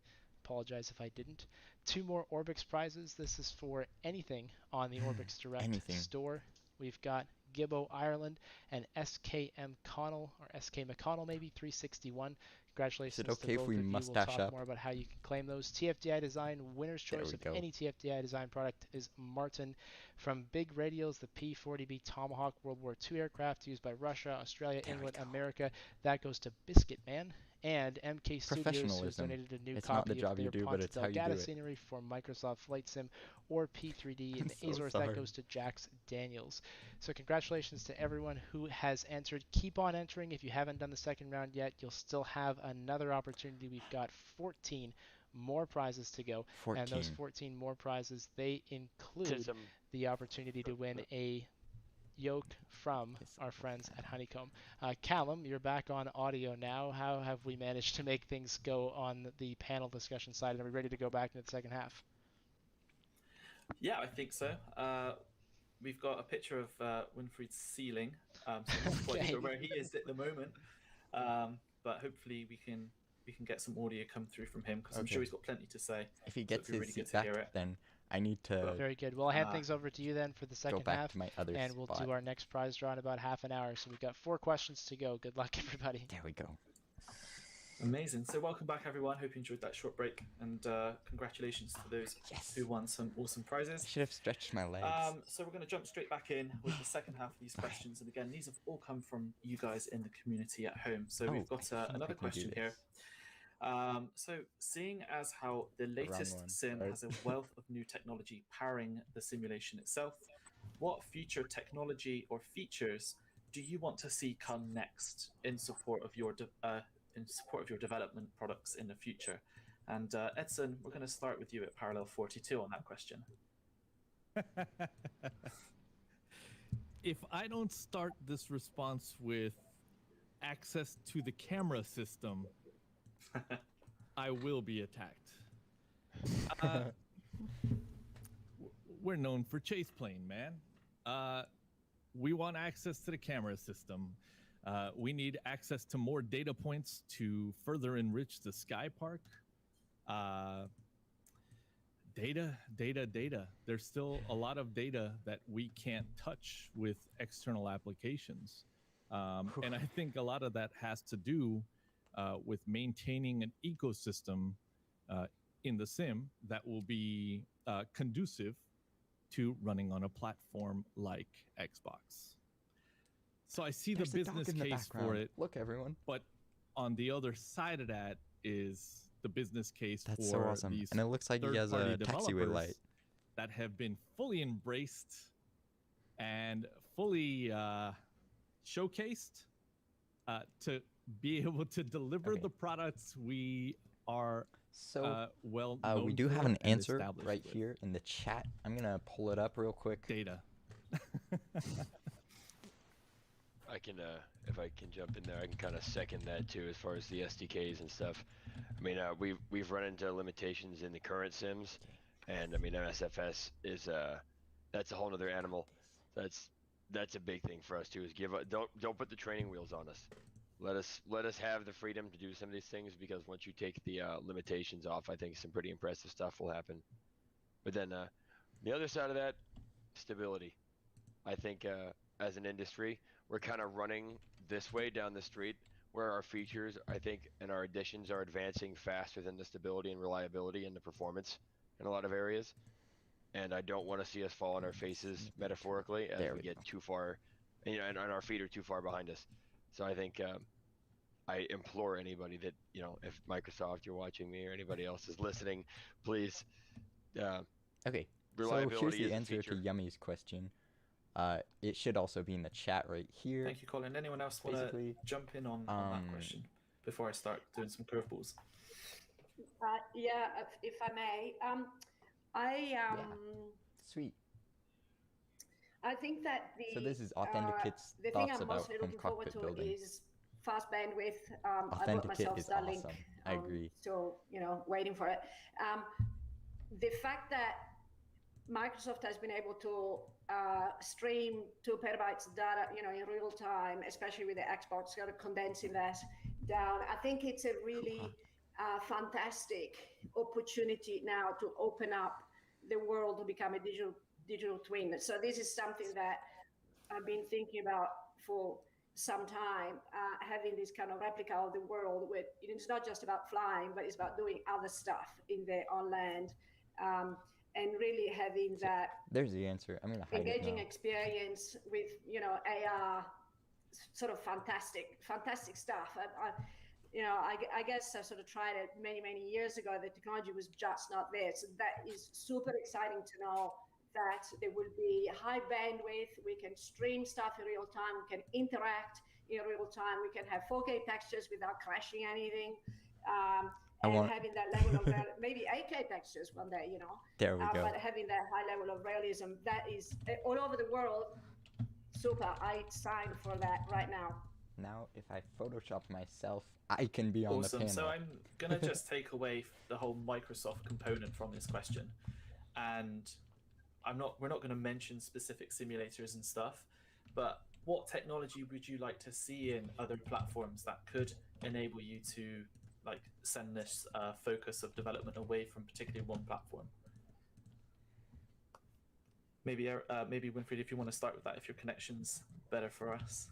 Speaker 9: Apologize if I didn't. 2 more Orbx prizes. This is for anything on the Orbx Direct store. We've got Gibbo Ireland and SKM Connell, or SK McConnell maybe, 361. Congratulations to both of you. We'll talk more about how you can claim those. TFDi Design, winner's choice of any TFDi Design product is Martin. From big radios, the P-40B Tomahawk World War II aircraft used by Russia, Australia, England, America. That goes to Biscuit Man. And MK Studios, who's donated a new
Speaker 1: It's not the
Speaker 9: copy
Speaker 1: job
Speaker 9: of their
Speaker 1: you do, but
Speaker 9: Ponte
Speaker 1: it's how you do
Speaker 9: Delgado
Speaker 1: it.
Speaker 9: scenery for Microsoft Flight Sim or P3D, and
Speaker 1: I'm so
Speaker 9: Azores,
Speaker 1: sorry.
Speaker 9: that goes to Jax Daniels. So congratulations to everyone who has entered. Keep on entering. If you haven't done the second round yet, you'll still have another opportunity. We've got 14 more prizes to go.
Speaker 1: 14.
Speaker 9: And those 14 more prizes, they include the opportunity to win a yoke from our friends at Honeycomb. Calum, you're back on audio now. How have we managed to make things go on the panel discussion side? And are we ready to go back into the second half?
Speaker 3: Yeah, I think so. We've got a picture of Winfried's ceiling, so I'm not quite sure where he is at the moment. But hopefully we can get some audio come through from him, because I'm sure he's got plenty to say.
Speaker 1: If he gets his
Speaker 3: really
Speaker 1: seat back, then I need to
Speaker 9: Very good. Well, I'll hand things over to you then for the second
Speaker 1: go back
Speaker 9: half,
Speaker 1: to my other
Speaker 9: and we'll
Speaker 1: spot.
Speaker 9: do our next prize draw in about half an hour. So we've got 4 questions to go. Good luck, everybody.
Speaker 1: There we go.
Speaker 3: Amazing. So welcome back, everyone. Hope you enjoyed that short break, and congratulations to those who won some awesome prizes.
Speaker 1: I should have stretched my legs.
Speaker 3: So we're going to jump straight back in with the second half of these questions. And again, these have all come from you guys in the community at home. So we've got another question here. So seeing as how the latest sim has a wealth of new technology powering the simulation itself, what future technology or features do you want to see come next in support of your development products in the future? And Edson, we're going to start with you at Parallel 42 on that question.
Speaker 5: If I don't start this response with access to the camera system, I will be attacked. We're known for chase plane, man. We want access to the camera system. We need access to more data points to further enrich the sky park. Data. There's still a lot of data that we can't touch with external applications. And I think a lot of that has to do with maintaining an ecosystem in the sim that will be conducive to running on a platform like Xbox. So I see the business case for it.
Speaker 1: Look, everyone.
Speaker 5: But on the other side of that is the business case
Speaker 1: That's
Speaker 5: for
Speaker 1: so awesome.
Speaker 5: these
Speaker 1: And it looks like he has a taxiway light
Speaker 5: that have been fully embraced and fully showcased to be able to deliver the products we are well known
Speaker 1: we do
Speaker 5: for
Speaker 1: have an
Speaker 5: and
Speaker 1: answer
Speaker 5: established
Speaker 1: right
Speaker 5: with.
Speaker 1: here in the chat. I'm gonna pull it up real quick.
Speaker 5: Data.
Speaker 7: I can, if I can jump in there, I can kind of second that too, as far as the SDKs and stuff. I mean, we've run into limitations in the current sims, and I mean, MSFS is that's a whole other animal. That's a big thing for us too. Is don't put the training wheels on us. Let us have the freedom to do some of these things, because once you take the limitations off, I think some pretty impressive stuff will happen. But then the other side of that, stability. I think as an industry, we're kind of running this way down the street, where our features, I think, and our additions are advancing faster than the stability and reliability and the performance in a lot of areas. And I don't want to see us fall on our faces metaphorically as we get too far, you know, and our feet are too far behind us. So I think I implore anybody that, you know, if Microsoft, you're watching me, or anybody else is listening, please.
Speaker 1: Okay. So
Speaker 7: Reliability
Speaker 1: here's the
Speaker 7: is a
Speaker 1: answer to
Speaker 7: feature.
Speaker 1: Yummy's question. It should also be in the chat right here.
Speaker 3: Thank you, Colin. Anyone else want to jump in on that question before I start doing some curveballs?
Speaker 4: Yeah, if I may.
Speaker 1: Sweet.
Speaker 4: I think that
Speaker 1: So this is Authenticate's
Speaker 4: the thing
Speaker 1: thoughts
Speaker 4: I'm
Speaker 1: about
Speaker 4: mostly looking forward to
Speaker 1: building.
Speaker 4: is fast bandwidth. I bought
Speaker 1: Authenticate
Speaker 4: myself
Speaker 1: is
Speaker 4: Starlink.
Speaker 1: awesome. I agree.
Speaker 4: So, you know, waiting for it. The fact that Microsoft has been able to stream 2 petabytes data, you know, in real time, especially with the Xbox, kind of condensing that down. I think it's a really fantastic opportunity now to open up the world to become a digital twin. So this is something that I've been thinking about for some time, having this kind of replica of the world where it's not just about flying, but it's about doing other stuff on land. And really having that
Speaker 1: there's the answer. I'm gonna hide
Speaker 4: engaging
Speaker 1: it now.
Speaker 4: experience with, you know, AR, sort of fantastic stuff. I guess I sort of tried it many years ago. The technology was just not there. So that is super exciting to know that there will be high bandwidth. We can stream stuff in real time. We can interact in real time. We can have 4K textures without crashing anything. Having that level of maybe 8K textures one day,
Speaker 1: There we go.
Speaker 4: But having that high level of realism, that is all over the world. Super. I sign for that right now.
Speaker 1: Now, if I Photoshop myself, I can be on the panel.
Speaker 3: So I'm gonna just take away the whole Microsoft component from this question, and we're not gonna mention specific simulators and stuff, but what technology would you like to see in other platforms that could enable you to send this focus of development away from particularly one platform? Maybe Winfried, if you want to start with that, if your connection's better for us.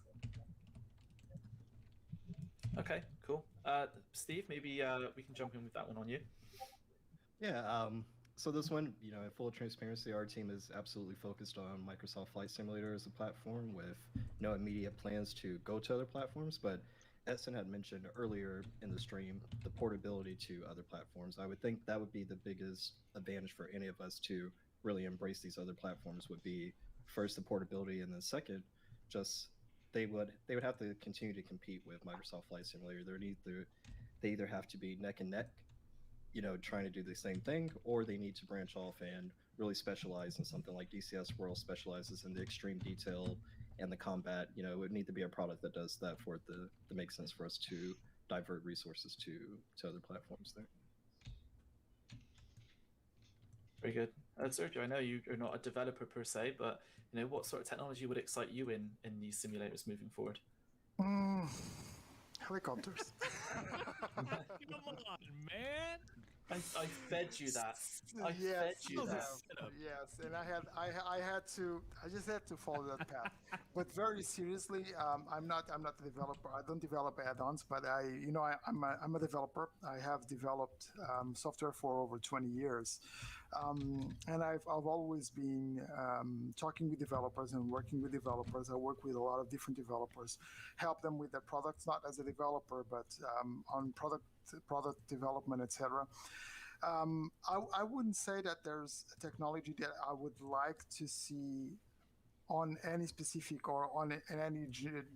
Speaker 3: Okay, cool. Steve, maybe we can jump in with that one on you.
Speaker 6: Yeah, so this one, in full transparency, our team is absolutely focused on Microsoft Flight Simulator as a platform with no immediate plans to go to other platforms, but Edson had mentioned earlier in the stream the portability to other platforms. I would think that would be the biggest advantage for any of us to really embrace these other platforms would be first the portability, and then second, just they would have to continue to compete with Microsoft Flight Simulator. They either have to be neck and neck, trying to do the same thing, or they need to branch off and really specialize in something like DCS World specializes in the extreme detail and the combat. It would need to be a product that does that for it to make sense for us to divert resources to other platforms there.
Speaker 3: Very good. Sergio, I know you're not a developer per se, but what sort of technology would excite you in these simulators moving forward?
Speaker 8: Helicopters.
Speaker 5: Come on, man.
Speaker 3: I fed you that. Fed you that.
Speaker 8: Yes, and I just had to follow that path. But very seriously, I'm not a developer. I don't develop add-ons, but I'm a developer. I have developed software for over 20 years, and I've always been talking with developers and working with developers. I work with a lot of different developers, help them with their products, not as a developer, but on product development, etc. I wouldn't say that there's a technology that I would like to see on any specific or on any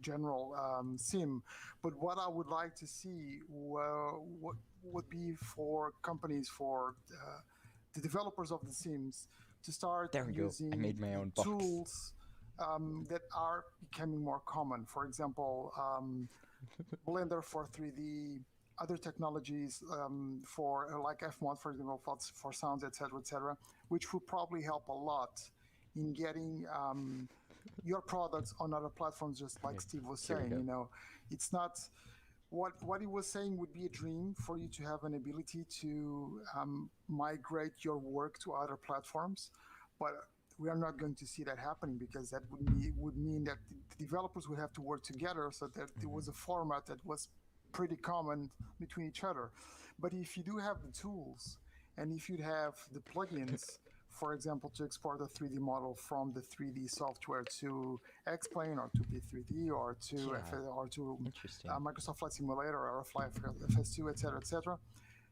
Speaker 8: general sim, but what I would like to see would be for companies, for the developers of the sims, to start using
Speaker 1: I made my own
Speaker 8: tools that are becoming more common. For example, Blender for 3D, other technologies for like F1, for example, for sounds, etc., which will probably help a lot in getting your products on other platforms, just like Steve was saying. It's not what he was saying would be a dream for you to have an ability to migrate your work to other platforms, but we are not going to see that happening, because that would mean that the developers would have to work together so that there was a format that was pretty common between each other. But if you do have the tools, and if you have the plugins, for example, to export a 3D model from the 3D software to X-Plane or to P3D or to Microsoft Flight Simulator or Flight FS2, etc.,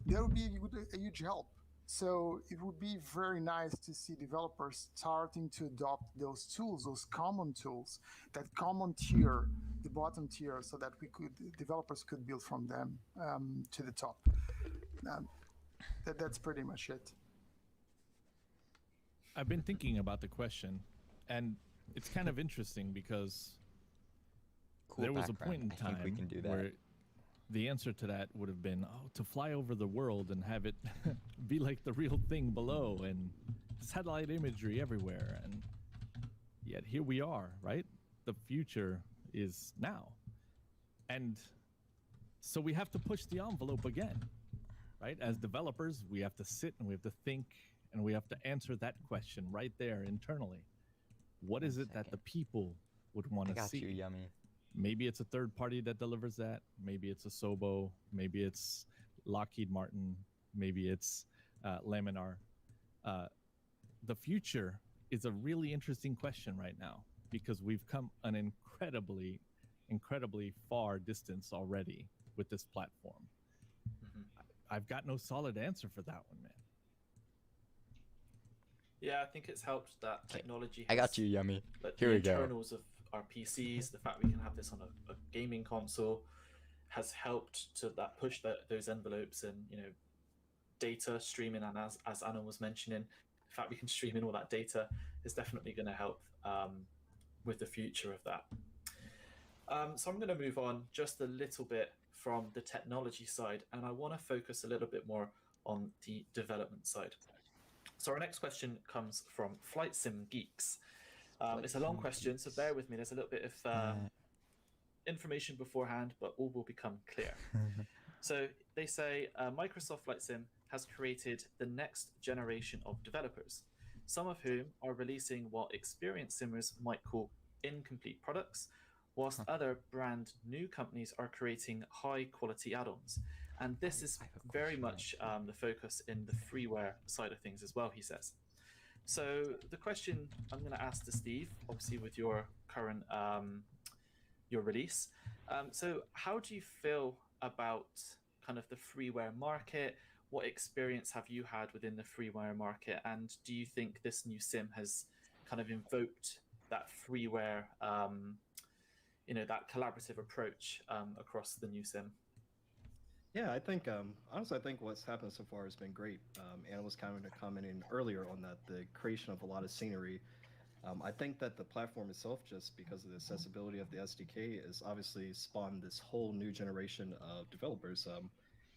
Speaker 8: that would be a huge help. So it would be very nice to see developers starting to adopt those tools, those common tools, that common tier, the bottom tier, so that developers could build from them to the top. That's pretty much it.
Speaker 5: I've been thinking about the question, and it's kind of interesting because there was a point in time where the answer to that would have been, to fly over the world and have it be like the real thing below and satellite imagery everywhere. And yet here we are, right? The future is now. And so we have to push the envelope again, right? As developers, we have to sit and we have to think and we have to answer that question right there internally. What is it that the people would want to see?
Speaker 1: I got you, Yummy.
Speaker 5: Maybe it's a third party that delivers that. Maybe it's a Sobo. Maybe it's Lockheed Martin. Maybe it's Laminar. The future is a really interesting question right now, because we've come an incredibly far distance already with this platform? I've got no solid answer for that one, man.
Speaker 3: Yeah, I think it's helped that technology.
Speaker 1: I got you, Yummy.
Speaker 3: But
Speaker 1: Here
Speaker 3: the
Speaker 1: we go.
Speaker 3: internals of our PCs, the fact we can have this on a gaming console, has helped to push those envelopes and data streaming. And as Anna was mentioning, the fact we can stream in all that data is definitely going to help with the future of that. So I'm going to move on just a little bit from the technology side, and I want to focus a little bit more on the development side. So our next question comes from Flight Sim Geeks. It's a long question, so bear with me. There's a little bit of information beforehand, but all will become clear. So they say Microsoft Flight Sim has created the next generation of developers, some of whom are releasing what experienced simmers might call incomplete products, whilst other brand new companies are creating high quality add-ons. And this is very much the focus in the freeware side of things as well, he says. So the question I'm going to ask to Steve, obviously with your current your release. So how do you feel about kind of the freeware market? What experience have you had within the freeware market? And do you think this new sim has kind of invoked that freeware, that collaborative approach across the new sim?
Speaker 6: Yeah, I think honestly, I think what's happened so far has been great. Anna was kind of commenting earlier on that, the creation of a lot of scenery. I think that the platform itself, just because of the accessibility of the SDK, has obviously spawned this whole new generation of developers.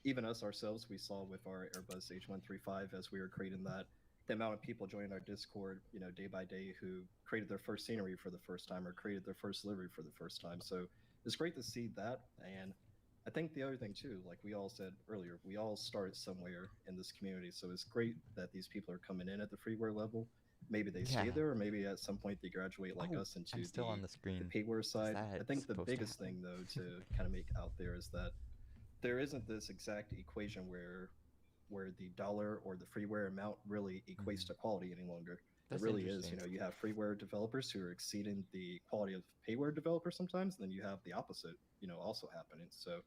Speaker 6: Even us ourselves, we saw with our Airbus H135 as we were creating that, the amount of people joining our Discord, day by day, who created their first scenery for the first time or created their first livery for the first time. So it's great to see that. And I think the other thing too, like we all said earlier, we all started somewhere in this community. So it's great that these people are coming in at the freeware level. Maybe they stay there, or maybe at some point they graduate like us into the payware side. I think the biggest thing though to kind of make out there is that there isn't this exact equation where the dollar or the freeware amount really equates to quality any longer. It really is. You have freeware developers who are exceeding the quality of payware developers sometimes, and then you have the opposite, also happening. So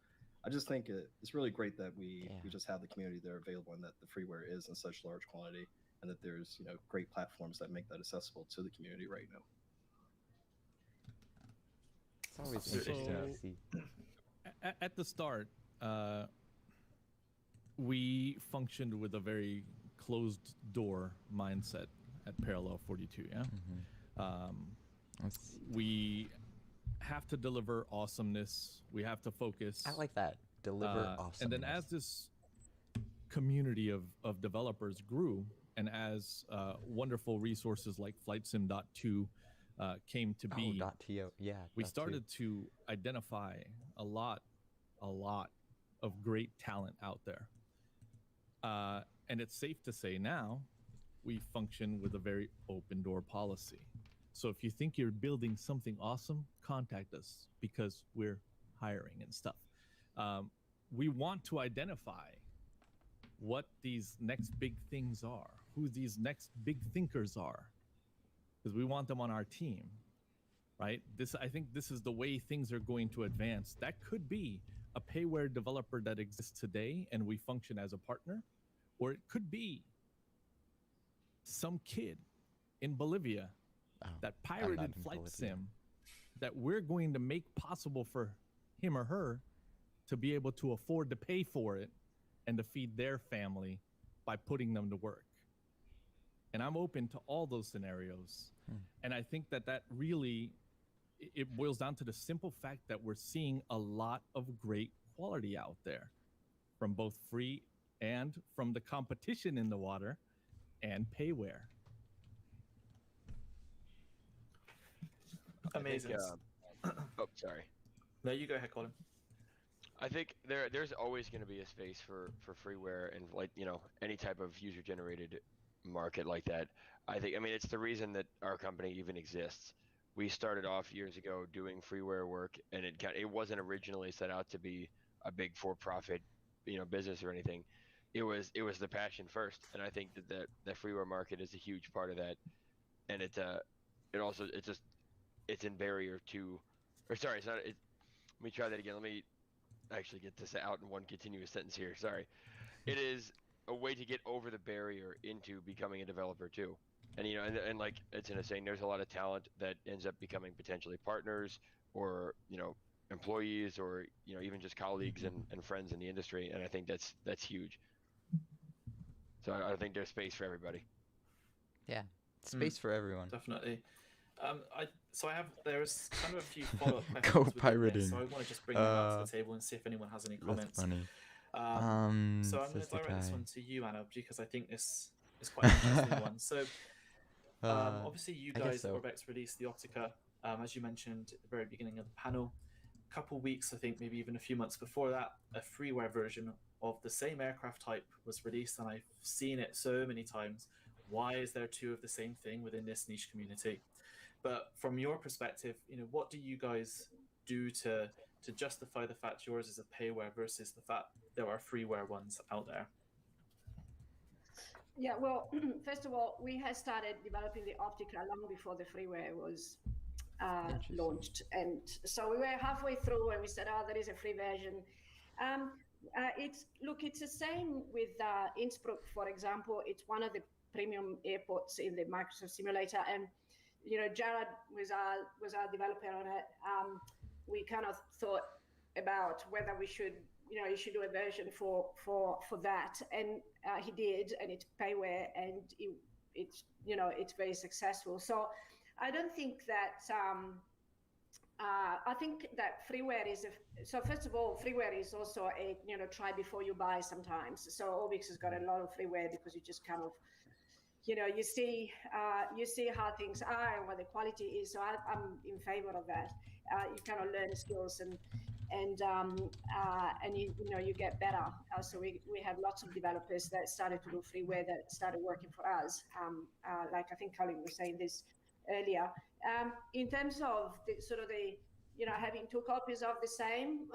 Speaker 6: I just think it's really great that we just have the community there available, and that the freeware is in such large quantity, and that there's great platforms that make that accessible to the community right now.
Speaker 1: It's always interesting to see.
Speaker 5: At the start, we functioned with a very closed door mindset at Parallel 42. We have to deliver awesomeness. We have to focus.
Speaker 1: I like that. Deliver awesomeness.
Speaker 5: And then as this community of developers grew, and as wonderful resources like FlightSim.2 came to be, we started to identify a lot of great talent out there. And it's safe to say now we function with a very open door policy. So if you think you're building something awesome, contact us, because we're hiring and stuff. We want to identify what these next big things are, who these next big thinkers are, because we want them on our team, right? I think this is the way things are going to advance. That could be a payware developer that exists today and we function as a partner, or it could be some kid in Bolivia that pirated Flight Sim that we're going to make possible for him or her to be able to afford to pay for it and to feed their family by putting them to work. And I'm open to all those scenarios. And I think that really, it boils down to the simple fact that we're seeing a lot of great quality out there from both free and from the competition in the water and payware.
Speaker 3: Amazing.
Speaker 7: Oh, sorry.
Speaker 3: No, you go ahead, Colin.
Speaker 7: I think there's always going to be a space for freeware and any type of user generated market like that. I mean it's the reason that our company even exists. We started off years ago doing freeware work, and it wasn't originally set out to be a big for-profit business or anything. It was the passion first, and I think that freeware market is a huge part of that. And it's in barrier to, or sorry, it's not. Let me try that again. actually get this out in one continuous sentence here. Sorry. It is a way to get over the barrier into becoming a developer too. And and like Etienne is saying, there's a lot of talent that ends up becoming potentially partners or employees or even just colleagues and friends in the industry. And I think that's huge. So I think there's space for everybody.
Speaker 1: Yeah, space for everyone.
Speaker 3: Definitely. There's kind of a few follow-up questions.
Speaker 1: Go
Speaker 3: within this,
Speaker 1: pirating.
Speaker 3: so I want to just bring them out to the table and see if anyone has any comments.
Speaker 1: That's funny.
Speaker 3: So I'm going to direct this one to you, Anna, because I think this is quite an interesting one. So obviously you guys, Orbx, released the Optica, as you mentioned at the very beginning of the panel. A couple weeks, I think maybe even a few months before that, a freeware version of the same aircraft type was released, and I've seen it so many times. Why is there two of the same thing within this niche community? But from your perspective, what do you guys do to justify the fact yours is a payware versus the fact there are freeware ones out there?
Speaker 4: Yeah, well, first of all, we had started developing the Optica long before the freeware was launched. And so we were halfway through and we said, oh, there is a free version. It's the same with Innsbruck, for example. It's one of the premium airports in the Microsoft simulator. And Jared was our developer on it. We kind of thought about whether we should, you should do a version for that, and he did, and it's payware, and it's very successful. So I don't think that. I think that freeware is so. First of all, freeware is also a try before you buy sometimes. So Orbx has got a lot of freeware because you just kind of you see how things are and what the quality is. So I'm in favor of that. You kind of learn skills and you get better. So we have lots of developers that started to do freeware that started working for us. Like I think Calum was saying this earlier. In terms of having two copies of the same,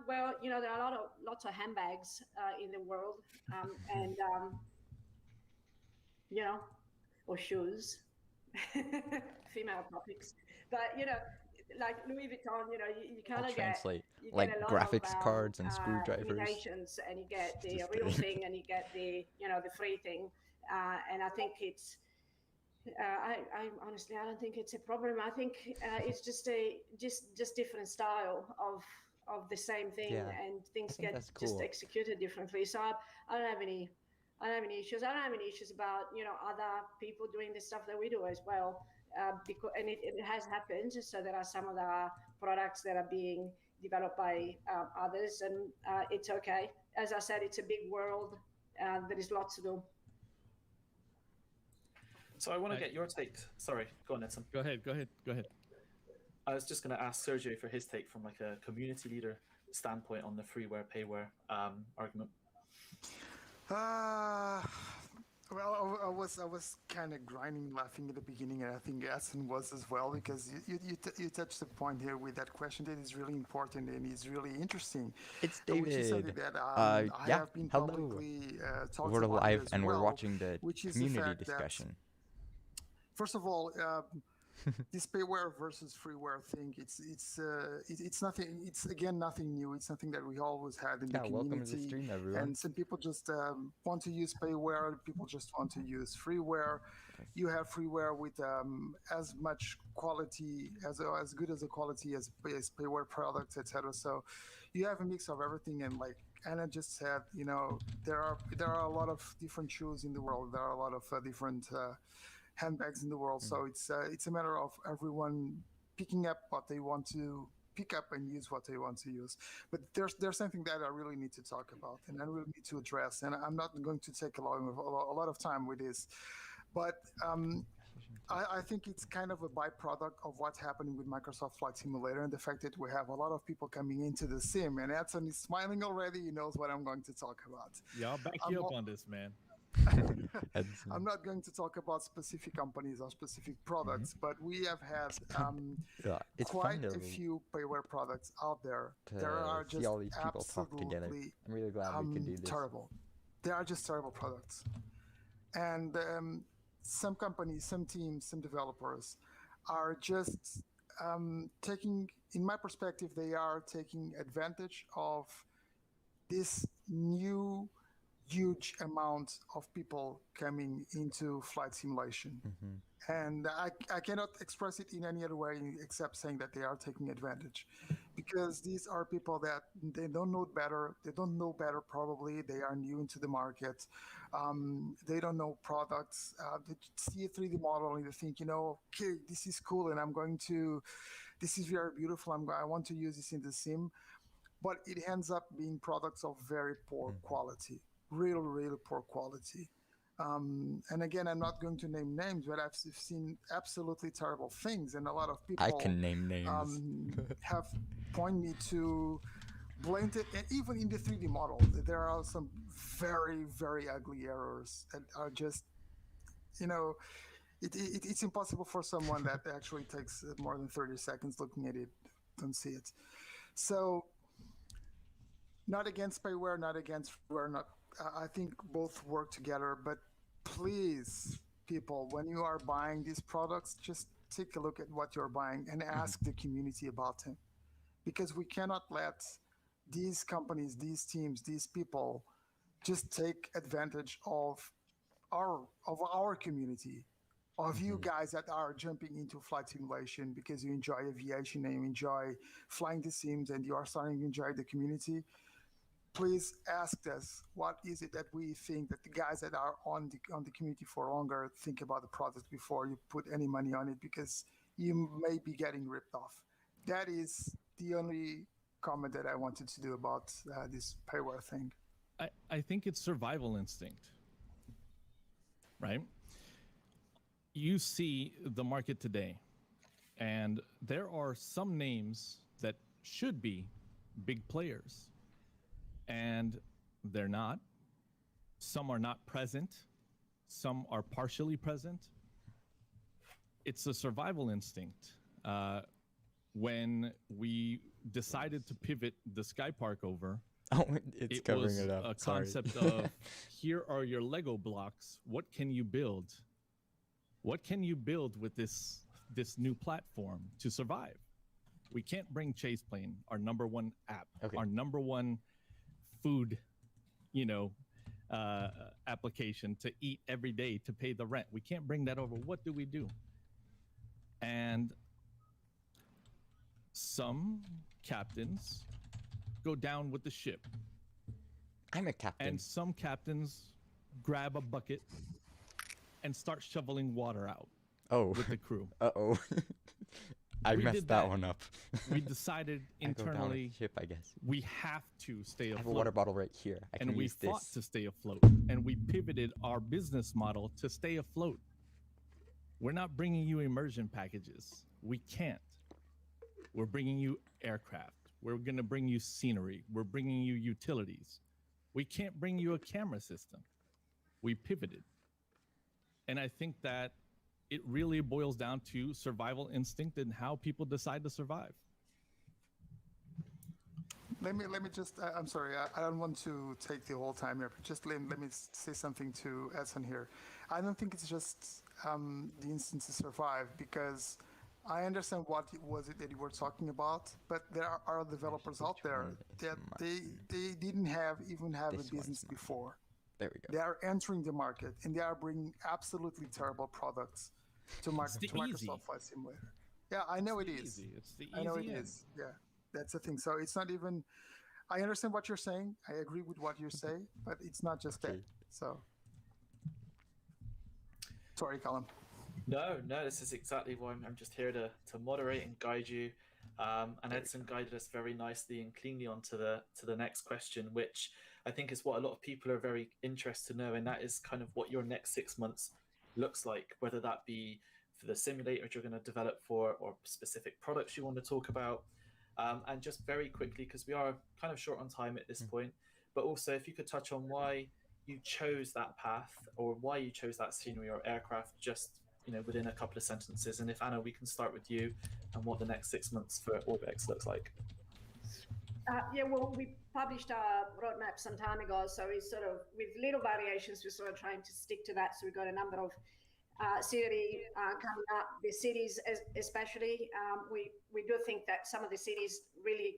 Speaker 4: well, there are lots of handbags in the world, or shoes, female topics. But, like Louis Vuitton, you kind of get
Speaker 1: like
Speaker 4: a lot
Speaker 1: graphics
Speaker 4: of,
Speaker 1: cards and screwdrivers.
Speaker 4: Imitations, and you get the real thing, and you get the the free thing. And I think it's. I honestly, I don't think it's a problem. I think it's just different style of the same thing, and things get just executed differently. So I don't have any issues. I don't have any issues about other people doing the stuff that we do as well. Because it has happened. So there are some of the products that are being developed by others, and it's okay. As I said, it's a big world. There is lots to do.
Speaker 3: So I want to get your take. Sorry, go on, Edson.
Speaker 5: Go ahead.
Speaker 3: I was just going to ask Sergio for his take from like a community leader standpoint on the freeware payware argument.
Speaker 8: Well, I was kind of grinding, laughing at the beginning, and I think Edson was as well, because you touched the point here with that question that is really important and is really interesting.
Speaker 1: It's David.
Speaker 8: Which is something that I have been
Speaker 1: hello.
Speaker 8: publicly talked
Speaker 1: We're
Speaker 8: about
Speaker 1: live
Speaker 8: as
Speaker 1: and
Speaker 8: well,
Speaker 1: we're watching the
Speaker 8: which is
Speaker 1: community
Speaker 8: the fact
Speaker 1: discussion.
Speaker 8: That, first of all, this payware versus freeware thing, it's nothing. It's again nothing new. It's something that we always had in the community.
Speaker 1: Welcome to the stream, everyone.
Speaker 8: And some people just want to use payware. People just want to use freeware. You have freeware with as much quality, as good as the quality as payware products, etc. So you have a mix of everything. And like Anna just said, there are a lot of different shoes in the world. There are a lot of different handbags in the world. So it's a matter of everyone picking up what they want to pick up and use what they want to use. But there's something that I really need to talk about and I really need to address. And I'm not going to take a lot of time with this, but I think it's kind of a byproduct of what's happening with Microsoft Flight Simulator and the fact that we have a lot of people coming into the sim. And Edson is smiling already. He knows what I'm going to talk about.
Speaker 5: Yeah, I'll back you up on this, man.
Speaker 8: I'm not going to talk about specific companies or specific products, but we have had quite a few payware products out there. There are just
Speaker 1: all these people talk together. I'm really glad we could do this.
Speaker 8: Terrible. They are just terrible products. And some companies, some teams, some developers are just taking, in my perspective, they are taking advantage of this new huge amount of people coming into flight simulation. And I cannot express it in any other way except saying that they are taking advantage, because these are people that they don't know better. They don't know better, probably. They are new into the market. They don't know products. They see a 3D model and they think, okay, this is cool, and this is very beautiful. I want to use this in the sim. But it ends up being products of very poor quality, really poor quality. And again, I'm not going to name names, but I've seen absolutely terrible things, and a lot of people
Speaker 1: I can name names.
Speaker 8: have pointed me to blatant, and even in the 3D model, there are some very ugly errors that are just, it's impossible for someone that actually takes more than 30 seconds looking at it, don't see it. So, not against payware, not against freeware. I think both work together. But please, people, when you are buying these products, just take a look at what you're buying and ask the community about them, because we cannot let these companies, these teams, these people just take advantage of our community, of you guys that are jumping into flight simulation because you enjoy aviation and you enjoy flying the sims and you are starting to enjoy the community. Please ask us, what is it that we think that the guys that are on the community for longer think about the product before you put any money on it, because you may be getting ripped off. That is the only comment that I wanted to do about this payware thing.
Speaker 5: I think it's survival instinct, right? You see the market today, and there are some names that should be big players, and they're not. Some are not present. Some are partially present. It's a survival instinct. When we decided to pivot the Sky Park over,
Speaker 1: it's covering
Speaker 5: was
Speaker 1: it up.
Speaker 5: a concept of, here are your Lego blocks. What can you build? What can you build with this new platform to survive? We can't bring Chase Plane, our number one app, our number one food, application to eat every day to pay the rent. We can't bring that over. What do we do? And some captains go down with the ship.
Speaker 1: I'm a captain.
Speaker 5: And some captains grab a bucket and start shoveling water out with the crew.
Speaker 1: Uh-oh. I messed that one up.
Speaker 5: We decided internally,
Speaker 1: ship, I guess.
Speaker 5: We have to stay afloat.
Speaker 1: I have a water bottle right here. I can use this.
Speaker 5: And we fought to stay afloat. And we pivoted our business model to stay afloat. We're not bringing you immersion packages. We can't. We're bringing you aircraft. We're going to bring you scenery. We're bringing you utilities. We can't bring you a camera system. We pivoted. And I think that it really boils down to survival instinct and how people decide to survive.
Speaker 8: Let me just, I'm sorry, I don't want to take the whole time here, but just let me say something to Edson here. I don't think it's just the instinct to survive, because I understand what was it that you were talking about, but there are developers out there that they didn't even have a business before.
Speaker 1: There we go.
Speaker 8: They are entering the market and they are bringing absolutely terrible products to Microsoft Flight Simulator. Yeah, I know it is.
Speaker 5: It's the easy
Speaker 8: I know it
Speaker 5: end.
Speaker 8: is. Yeah, that's the thing. So it's not even. I understand what you're saying. I agree with what you say, but it's not just that. So, sorry, Calum.
Speaker 3: No, this is exactly why I'm just here to moderate and guide you. And Edson guided us very nicely and cleanly onto the next question, which I think is what a lot of people are very interested to know, and that is kind of what your next 6 months looks like, whether that be for the simulator you're going to develop for, or specific products you want to talk about. And just very quickly, because we are kind of short on time at this point, but also if you could touch on why you chose that path, or why you chose that scenery or aircraft, just within a couple of sentences. And if Anna, we can start with you and what the next 6 months for Orbx looks like.
Speaker 4: Well, we published our roadmap some time ago, so it's sort of, with little variations, we're sort of trying to stick to that. So we've got a number of cities coming up. The cities, especially, we do think that some of the cities really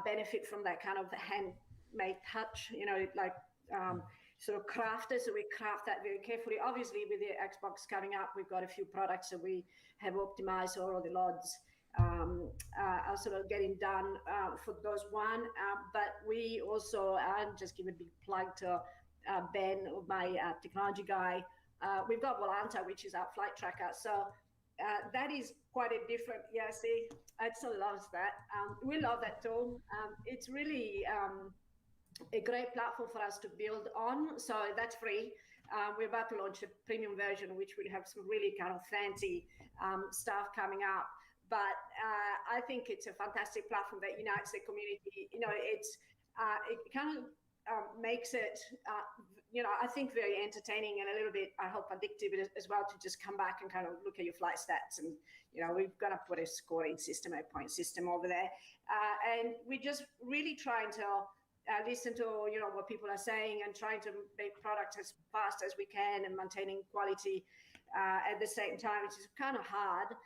Speaker 4: benefit from that kind of handmade touch, like sort of crafted. So we craft that very carefully. Obviously, with the Xbox coming up, we've got a few products that we have optimized, all the LODs are sort of getting done for those one. But we also, and just give a big plug to Ben, my technology guy, we've got Volanta, which is our flight tracker. So that is quite a different, yeah, see, Edson loves that. We love that tool. It's really a great platform for us to build on. So that's free. We're about to launch a premium version, which will have some really kind of fancy stuff coming up. But I think it's a fantastic platform that unites the community. It kind of makes it, I think very entertaining and a little bit, I hope, addictive as well, to just come back and kind of look at your flight stats. And, we're going to put a scoring system, a point system over there. And we're just really trying to listen to, what people are saying and trying to make products as fast as we can and maintaining quality at the same time, which is kind of hard.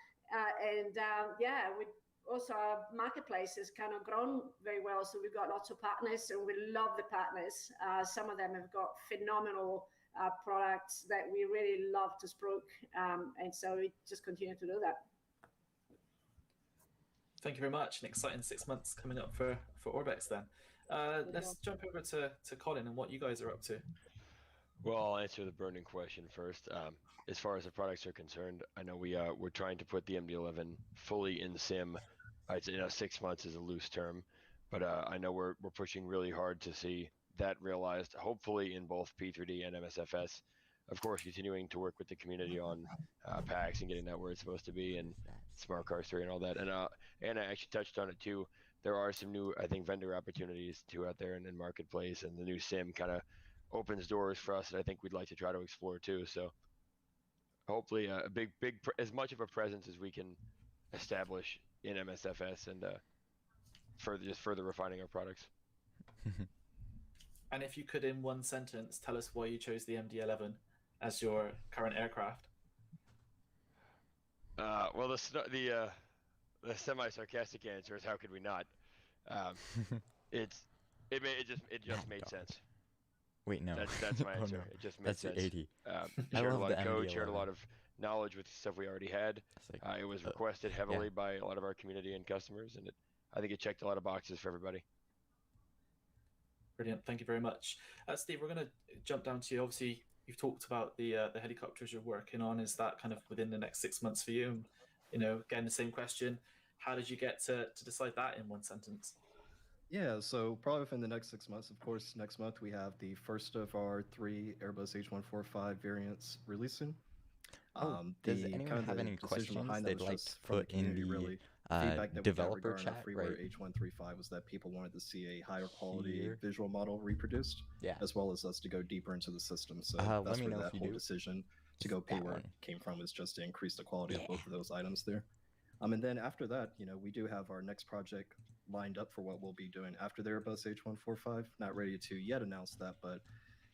Speaker 4: We also, our marketplace has kind of grown very well. So we've got lots of partners and we love the partners. Some of them have got phenomenal products that we really love to spruik. And so we just continue to do that.
Speaker 3: Thank you very much. An exciting 6 months coming up for Orbx then. Let's jump over to Colin and what you guys are up to.
Speaker 7: Well, I'll answer the burning question first. As far as the products are concerned, I know we're trying to put the MD-11 fully in sim. I'd say 6 months is a loose term, but I know we're pushing really hard to see that realized, hopefully in both P3D and MSFS. Of course, continuing to work with the community on packs and getting that where it's supposed to be, and smart cars 3 and all that. And Anna actually touched on it too. There are some new, I think, vendor opportunities too out there in marketplace, and the new sim kind of opens doors for us that I think we'd like to try to explore too. So hopefully a big as much of a presence as we can establish in MSFS, and further refining our products.
Speaker 3: And if you could, in one sentence, tell us why you chose the MD-11 as your current aircraft.
Speaker 7: Well, the semi-sarcastic answer is, how could we not? It just made sense.
Speaker 1: Wait, no.
Speaker 7: That's my answer.
Speaker 1: No.
Speaker 7: It just made sense.
Speaker 1: That's 80.
Speaker 7: Shared a lot of code, shared a lot of knowledge with stuff we already had. It was requested heavily by a lot of our community and customers, and I think it checked a lot of boxes for everybody.
Speaker 3: Brilliant. Thank you very much. Steve, we're going to jump down to you. Obviously, you've talked about the helicopters you're working on. Is that kind of within the next 6 months for you? And, again, the same question. How did you get to decide that in one sentence?
Speaker 6: Yeah, so probably within the next 6 months. Of course, next month we have the first of our 3 Airbus H145 variants releasing.
Speaker 1: Does anyone have any questions they'd like to put in the
Speaker 6: feedback that
Speaker 1: developer
Speaker 6: we got
Speaker 1: chat?
Speaker 6: freeware
Speaker 1: Right.
Speaker 6: H135 was that people wanted to see a higher quality visual model reproduced, as well as us to go deeper into the system. So that's where that whole decision to go payware came from, is just to increase the quality of both of those items there. And then after that, we do have our next project lined up for what we'll be doing after the Airbus H145. Not ready to yet announce that, but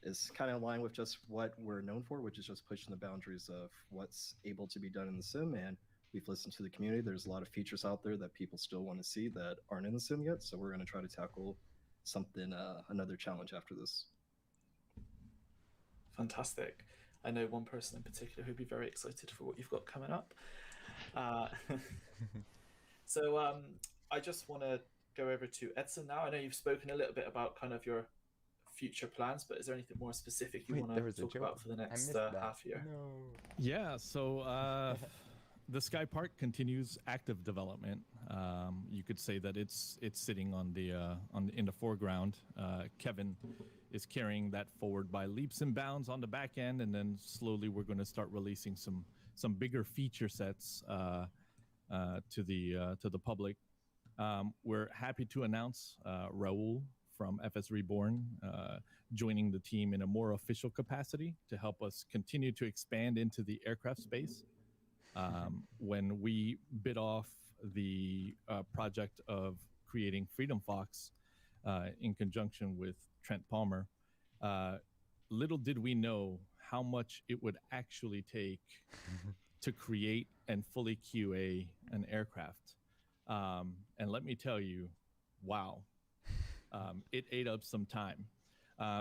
Speaker 6: it's kind of in line with just what we're known for, which is just pushing the boundaries of what's able to be done in the sim. And we've listened to the community. There's a lot of features out there that people still want to see that aren't in the sim yet. So we're going to try to tackle something, another challenge after this.
Speaker 3: Fantastic. I know one person in particular who'd be very excited for what you've got coming up. So I just want to go over to Edson now. I know you've spoken a little bit about kind of your future plans, but is there anything more specific you want to talk about for the next half year?
Speaker 1: No.
Speaker 5: Yeah, so the Sky Park continues active development. You could say that it's sitting on in the foreground. Kevin is carrying that forward by leaps and bounds on the back end, and then slowly we're going to start releasing some bigger feature sets to the public. We're happy to announce Raul from FS Reborn joining the team in a more official capacity to help us continue to expand into the aircraft space. When we bid off the project of creating Freedom Fox in conjunction with Trent Palmer, little did we know how much it would actually take to create and fully QA an aircraft. And let me tell you, wow, it ate up some time.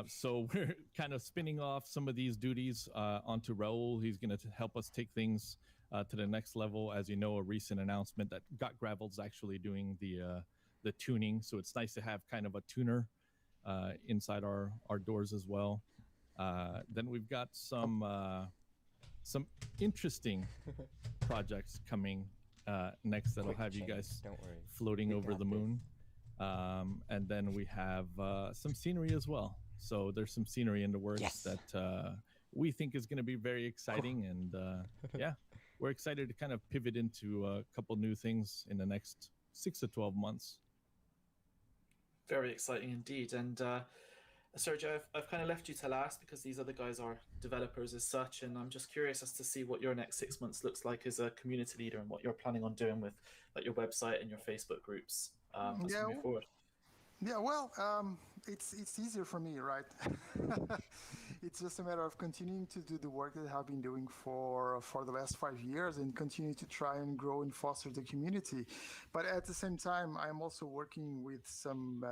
Speaker 5: So we're kind of spinning off some of these duties onto Raul. He's going to help us take things to the next level. As you know, a recent announcement that Got Gravel's actually doing the tuning. So it's nice to have kind of a tuner inside our doors as well. Then we've got some interesting projects coming next that'll have you guys floating over the moon. And then we have some scenery as well. So there's some scenery in the works that we think is going to be very exciting. And yeah, we're excited to kind of pivot into a couple new things in the next 6 to 12 months.
Speaker 3: Very exciting indeed. And Sergio, I've kind of left you to last because these other guys are developers as such, and I'm just curious as to see what your next 6 months looks like as a community leader and what you're planning on doing with like your website and your Facebook groups as we move forward.
Speaker 8: Yeah, well, it's easier for me, right? It's just a matter of continuing to do the work that I've been doing for the last 5 years and continue to try and grow and foster the community. But at the same time, I'm also working with some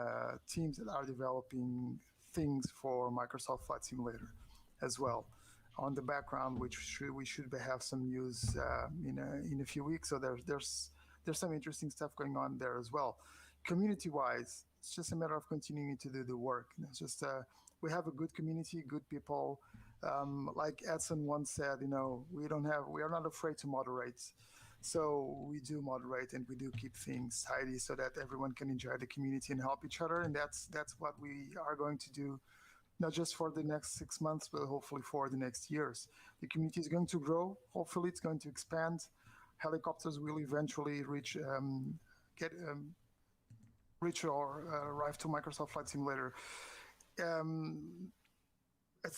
Speaker 8: teams that are developing things for Microsoft Flight Simulator as well on the background, which we should have some news in a few weeks. So there's some interesting stuff going on there as well. Community-wise, it's just a matter of continuing to do the work. It's just we have a good community, good people. Like Edson once said, we are not afraid to moderate. So we do moderate and we do keep things tidy so that everyone can enjoy the community and help each other. And that's what we are going to do, not just for the next 6 months, but hopefully for the next years. The community is going to grow. Hopefully it's going to expand. Helicopters will eventually reach or arrive to Microsoft Flight Simulator, at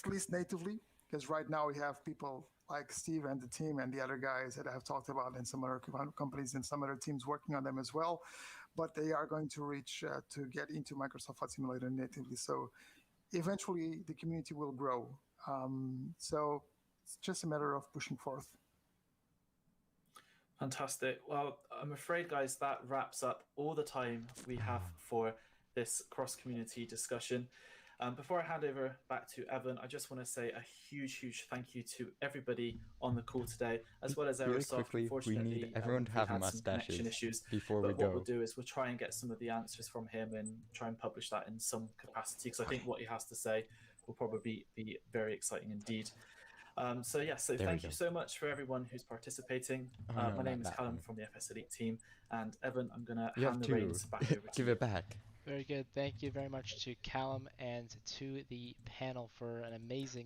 Speaker 8: least natively, because right now we have people like Steve and the team and the other guys that I have talked about and some other companies and some other teams working on them as well, but they are going to reach to get into Microsoft Flight Simulator natively. So eventually the community will grow. So it's just a matter of pushing forth.
Speaker 3: Fantastic. Well, I'm afraid, guys, that wraps up all the time we have for this cross-community discussion. Before I hand over back to Evan, I just want to say a huge thank you to everybody on the call today, as well as Aerosoft.
Speaker 1: Really quickly, we need everyone to have mustaches before we go.
Speaker 3: What we'll do is we'll try and get some of the answers from him and try and publish that in some capacity, because I think what he has to say will probably be very exciting indeed. So thank you so much for everyone who's participating. My name is Calum from the FSElite team, and Evan, I'm going to hand the reins back over to you.
Speaker 1: Give it back.
Speaker 9: Very good. Thank you very much to Calum and to the panel for an amazing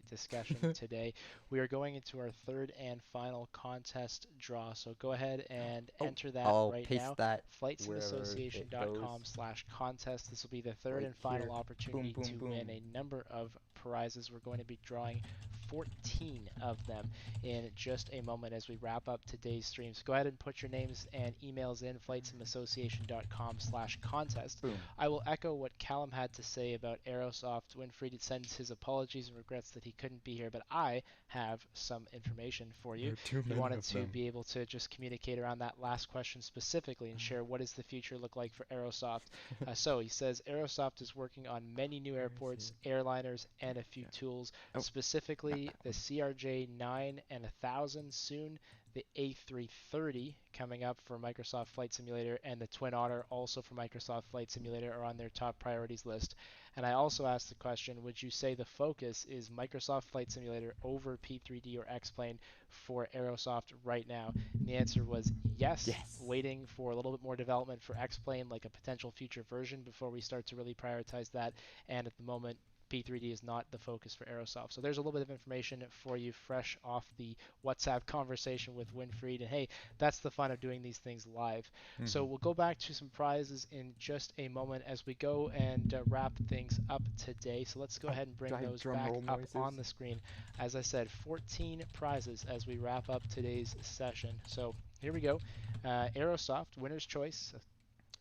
Speaker 9: discussion today. We are going into our third and final contest draw, so go ahead and enter that right now. FlightSimAssociation.com/contest. This will be the third and final opportunity to win a number of prizes. We're going to be drawing 14 of them in just a moment as we wrap up today's stream. So go ahead and put your names and emails in FlightSimAssociation.com/contest. I will echo what Calum had to say about Aerosoft. Winfried sends his apologies and regrets that he couldn't be here, but I have some information for you. He wanted to be able to just communicate around that last question specifically and share what does the future look like for Aerosoft. So he says Aerosoft is working on many new airports, airliners, and a few tools, specifically the CRJ-9 and 1000 soon, the A330 coming up for Microsoft Flight Simulator, and the Twin Otter also for Microsoft Flight Simulator are on their top priorities list. And I also asked the question, would you say the focus is Microsoft Flight Simulator over P3D or X-Plane for Aerosoft right now? And the answer was yes, waiting for a little bit more development for X-Plane, like a potential future version, before we start to really prioritize that. And at the moment, P3D is not the focus for Aerosoft. So there's a little bit of information for you fresh off the WhatsApp conversation with Winfried. And hey, that's the fun of doing these things live. So we'll go back to some prizes in just a moment as we go and wrap things up today. So let's go ahead and bring those back up on the screen. As I said, 14 prizes as we wrap up today's session. So here we go. Aerosoft, winner's choice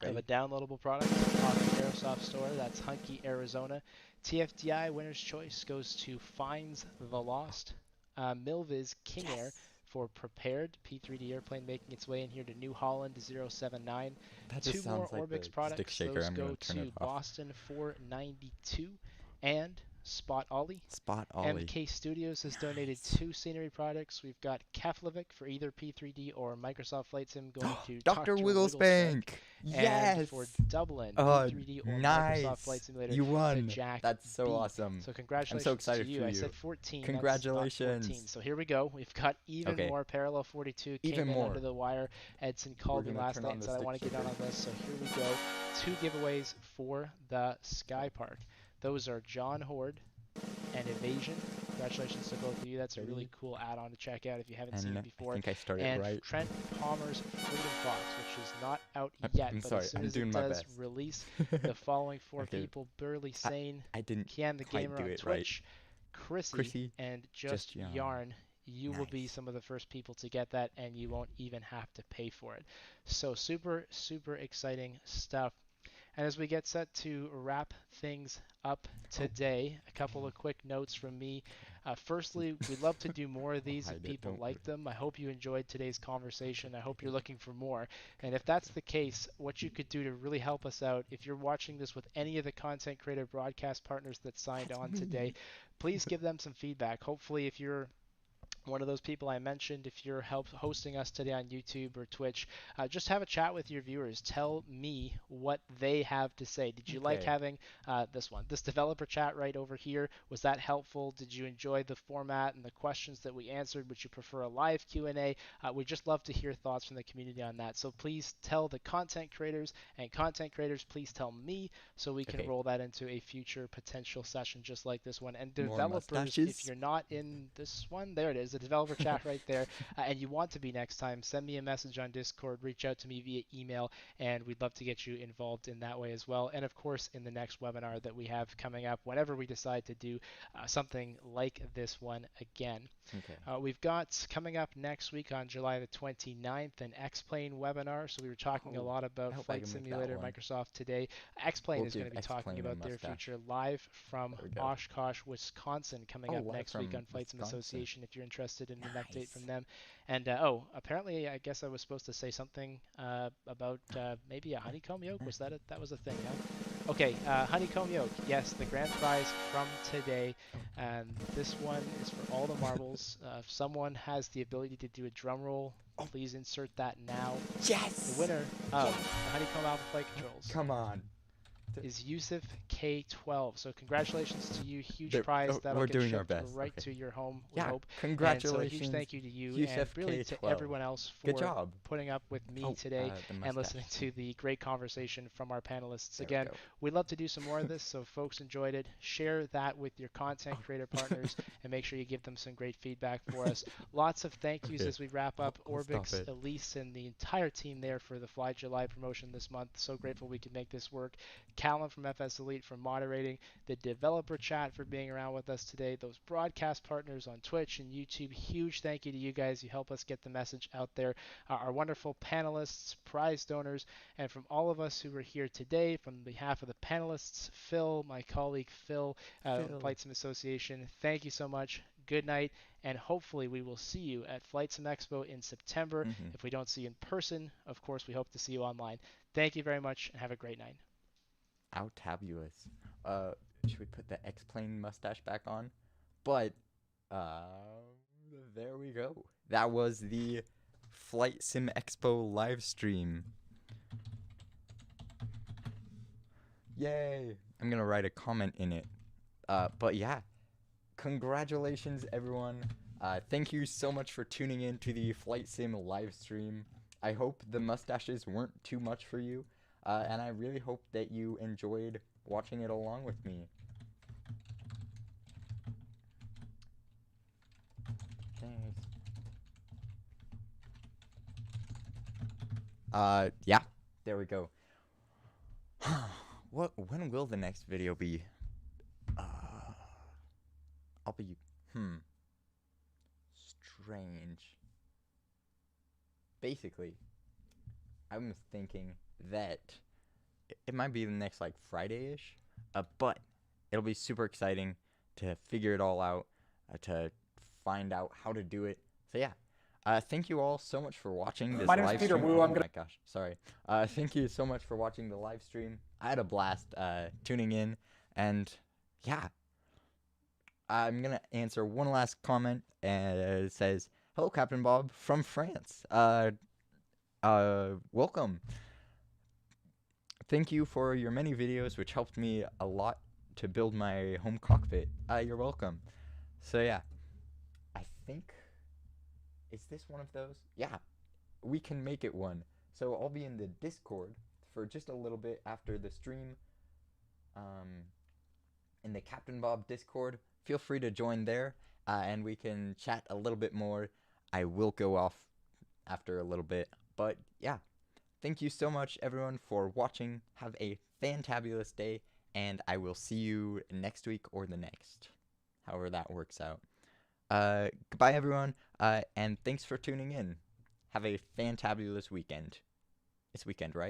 Speaker 9: of a downloadable product on the Aerosoft store. That's Hunky, Arizona. TFDi winner's choice goes to Finds the Lost. Milviz King Air for Prepared, P3D airplane making its way in here to New Holland 079.
Speaker 1: That
Speaker 9: Two
Speaker 1: just
Speaker 9: more
Speaker 1: sounds like
Speaker 9: Orbx
Speaker 1: the
Speaker 9: products.
Speaker 1: stick shaker.
Speaker 9: Those
Speaker 1: I'm
Speaker 9: go
Speaker 1: gonna turn
Speaker 9: to
Speaker 1: it off.
Speaker 9: Boston 492 and Spot Ollie.
Speaker 1: Spot Ollie.
Speaker 9: MK Studios has donated 2 scenery products. We've got Keflavik for either P3D or Microsoft Flight Sim going to
Speaker 1: Dr. Wigglespank.
Speaker 9: Yes. And for Dublin, P3D or Microsoft Flight Simulator
Speaker 1: you won.
Speaker 9: to Jack
Speaker 1: That's so
Speaker 9: B.
Speaker 1: awesome.
Speaker 9: So congratulations
Speaker 1: I'm so excited
Speaker 9: to you.
Speaker 1: for you.
Speaker 9: I said 14.
Speaker 1: Congratulations.
Speaker 9: That's not 14. So here we go. We've got even more. Parallel 42 came in under the wire. Edson called me last night and said, I want to get on this. So here we go. 2 giveaways for the Sky Park. Those are John Horde and Evasion. Congratulations to both of you. That's a really cool add-on to check out if you haven't seen it before.
Speaker 1: I think I started
Speaker 9: and
Speaker 1: right.
Speaker 9: Trent Palmer's Freedom Fox, which is not out yet,
Speaker 1: I'm
Speaker 9: but
Speaker 1: sorry,
Speaker 9: as soon
Speaker 1: I'm
Speaker 9: as
Speaker 1: doing
Speaker 9: it
Speaker 1: my
Speaker 9: does
Speaker 1: best.
Speaker 9: release, the following 4 people: Burley Sane,
Speaker 1: I didn't
Speaker 9: Kian the Gamer on Twitch, Chrissy, and Just Yarn. You will be some of the first people to get that, and you won't even have to pay for it. So super, super exciting stuff. And as we get set to wrap things up today, a couple of quick notes from me. Firstly, we'd love to do more of these if people like them. I hope you enjoyed today's conversation. I hope you're looking for more. And if that's the case, what you could do to really help us out, if you're watching this with any of the content creator broadcast partners that signed on today, please give them some feedback. Hopefully, if you're one of those people I mentioned, if you're hosting us today on YouTube or Twitch, just have a chat with your viewers. Tell me what they have to say. Did you like having this developer chat right over here? Was that helpful? Did you enjoy the format and the questions that we answered? Would you prefer a live Q&A? We'd just love to hear thoughts from the community on that. So please tell the content creators, and content creators, please tell me so we can roll that into a future potential session just like this one. And developers, if you're not in this one, there it is. The developer chat right there, and you want to be next time, send me a message on Discord, reach out to me via email, and we'd love to get you involved in that way as well. And of course, in the next webinar that we have coming up, whenever we decide to do something like this one again. We've got coming up next week on July the 29th an X-Plane webinar. So we were talking a lot about Flight Simulator, Microsoft today. X-Plane is going to be talking about their future live from Oshkosh, Wisconsin, coming up next week on Flight Sim Association if you're interested in an update from them. And apparently I guess I was supposed to say something about maybe a honeycomb yoke. Was that that was a thing, huh? Okay, honeycomb yoke. Yes, the grand prize from today. And this one is for all the marbles. If someone has the ability to do a drum roll, please insert that now.
Speaker 1: Yes!
Speaker 9: The winner of the honeycomb alpha flight controls.
Speaker 1: Come on.
Speaker 9: Is Yusuf K12. So congratulations to you. Huge prize that'll get shipped right to your home, we hope.
Speaker 1: Congratulations.
Speaker 9: And so a huge thank you to you
Speaker 1: Yusuf
Speaker 9: and really
Speaker 1: K12.
Speaker 9: to everyone else for putting up with me today and listening
Speaker 1: mustache.
Speaker 9: to the great conversation from our panelists. Again, we'd love to do some more of this, so if folks enjoyed it, share that with your content creator partners and make sure you give them some great feedback for us. Lots of thank yous as we wrap up. Orbx, Elise, and the entire team there for the Fly July promotion this month. So grateful we could make this work. Calum from FSElite for moderating, the developer chat for being around with us today, those broadcast partners on Twitch and YouTube. Huge thank you to you guys. You help us get the message out there. Our wonderful panelists, prize donors, and from all of us who were here today, from behalf of the panelists, Phil, my colleague Phil, Flight Sim Association, thank you so much. Good night, and hopefully we will see you at Flight Sim Expo in September. If we don't see you in person, of course, we hope to see you online. Thank you very much, and have a great night.
Speaker 1: Outabulous. Should we put the X-Plane mustache back on? But, there we go. That was the Flight Sim Expo live stream. Yay! I'm gonna write a comment in it. But yeah, congratulations everyone. Thank you so much for tuning in to the Flight Sim live stream. I hope the mustaches weren't too much for you. And I really hope that you enjoyed watching it along with me. Yeah, there we go. When will the next video be? I'll be, strange. Basically, I'm thinking that it might be the next like Friday-ish, but it'll be super exciting to figure it all out, to find out how to do it. So yeah, Thank you all so much for watching this
Speaker 10: My name's
Speaker 1: live
Speaker 10: Peter
Speaker 1: stream.
Speaker 10: Wu.
Speaker 1: Oh
Speaker 10: I'm gonna.
Speaker 1: my gosh, sorry. Thank you so much for watching the live stream. I had a blast tuning in, and yeah. I'm gonna answer one last comment, and it says, "Hello, Captain Bob from France. Welcome. Thank you for your many videos, which helped me a lot to build my home cockpit. You're welcome." So yeah, I think, is this one of those? Yeah, we can make it one. So I'll be in the Discord for just a little bit after the stream. In the Captain Bob Discord, feel free to join there, and we can chat a little bit more. I will go off after a little bit, but yeah. Thank you so much, everyone, for watching. Have a fantabulous day, and I will see you next week or the next, however that works out. Goodbye, everyone, and thanks for tuning in. Have a fantabulous weekend. It's weekend, right?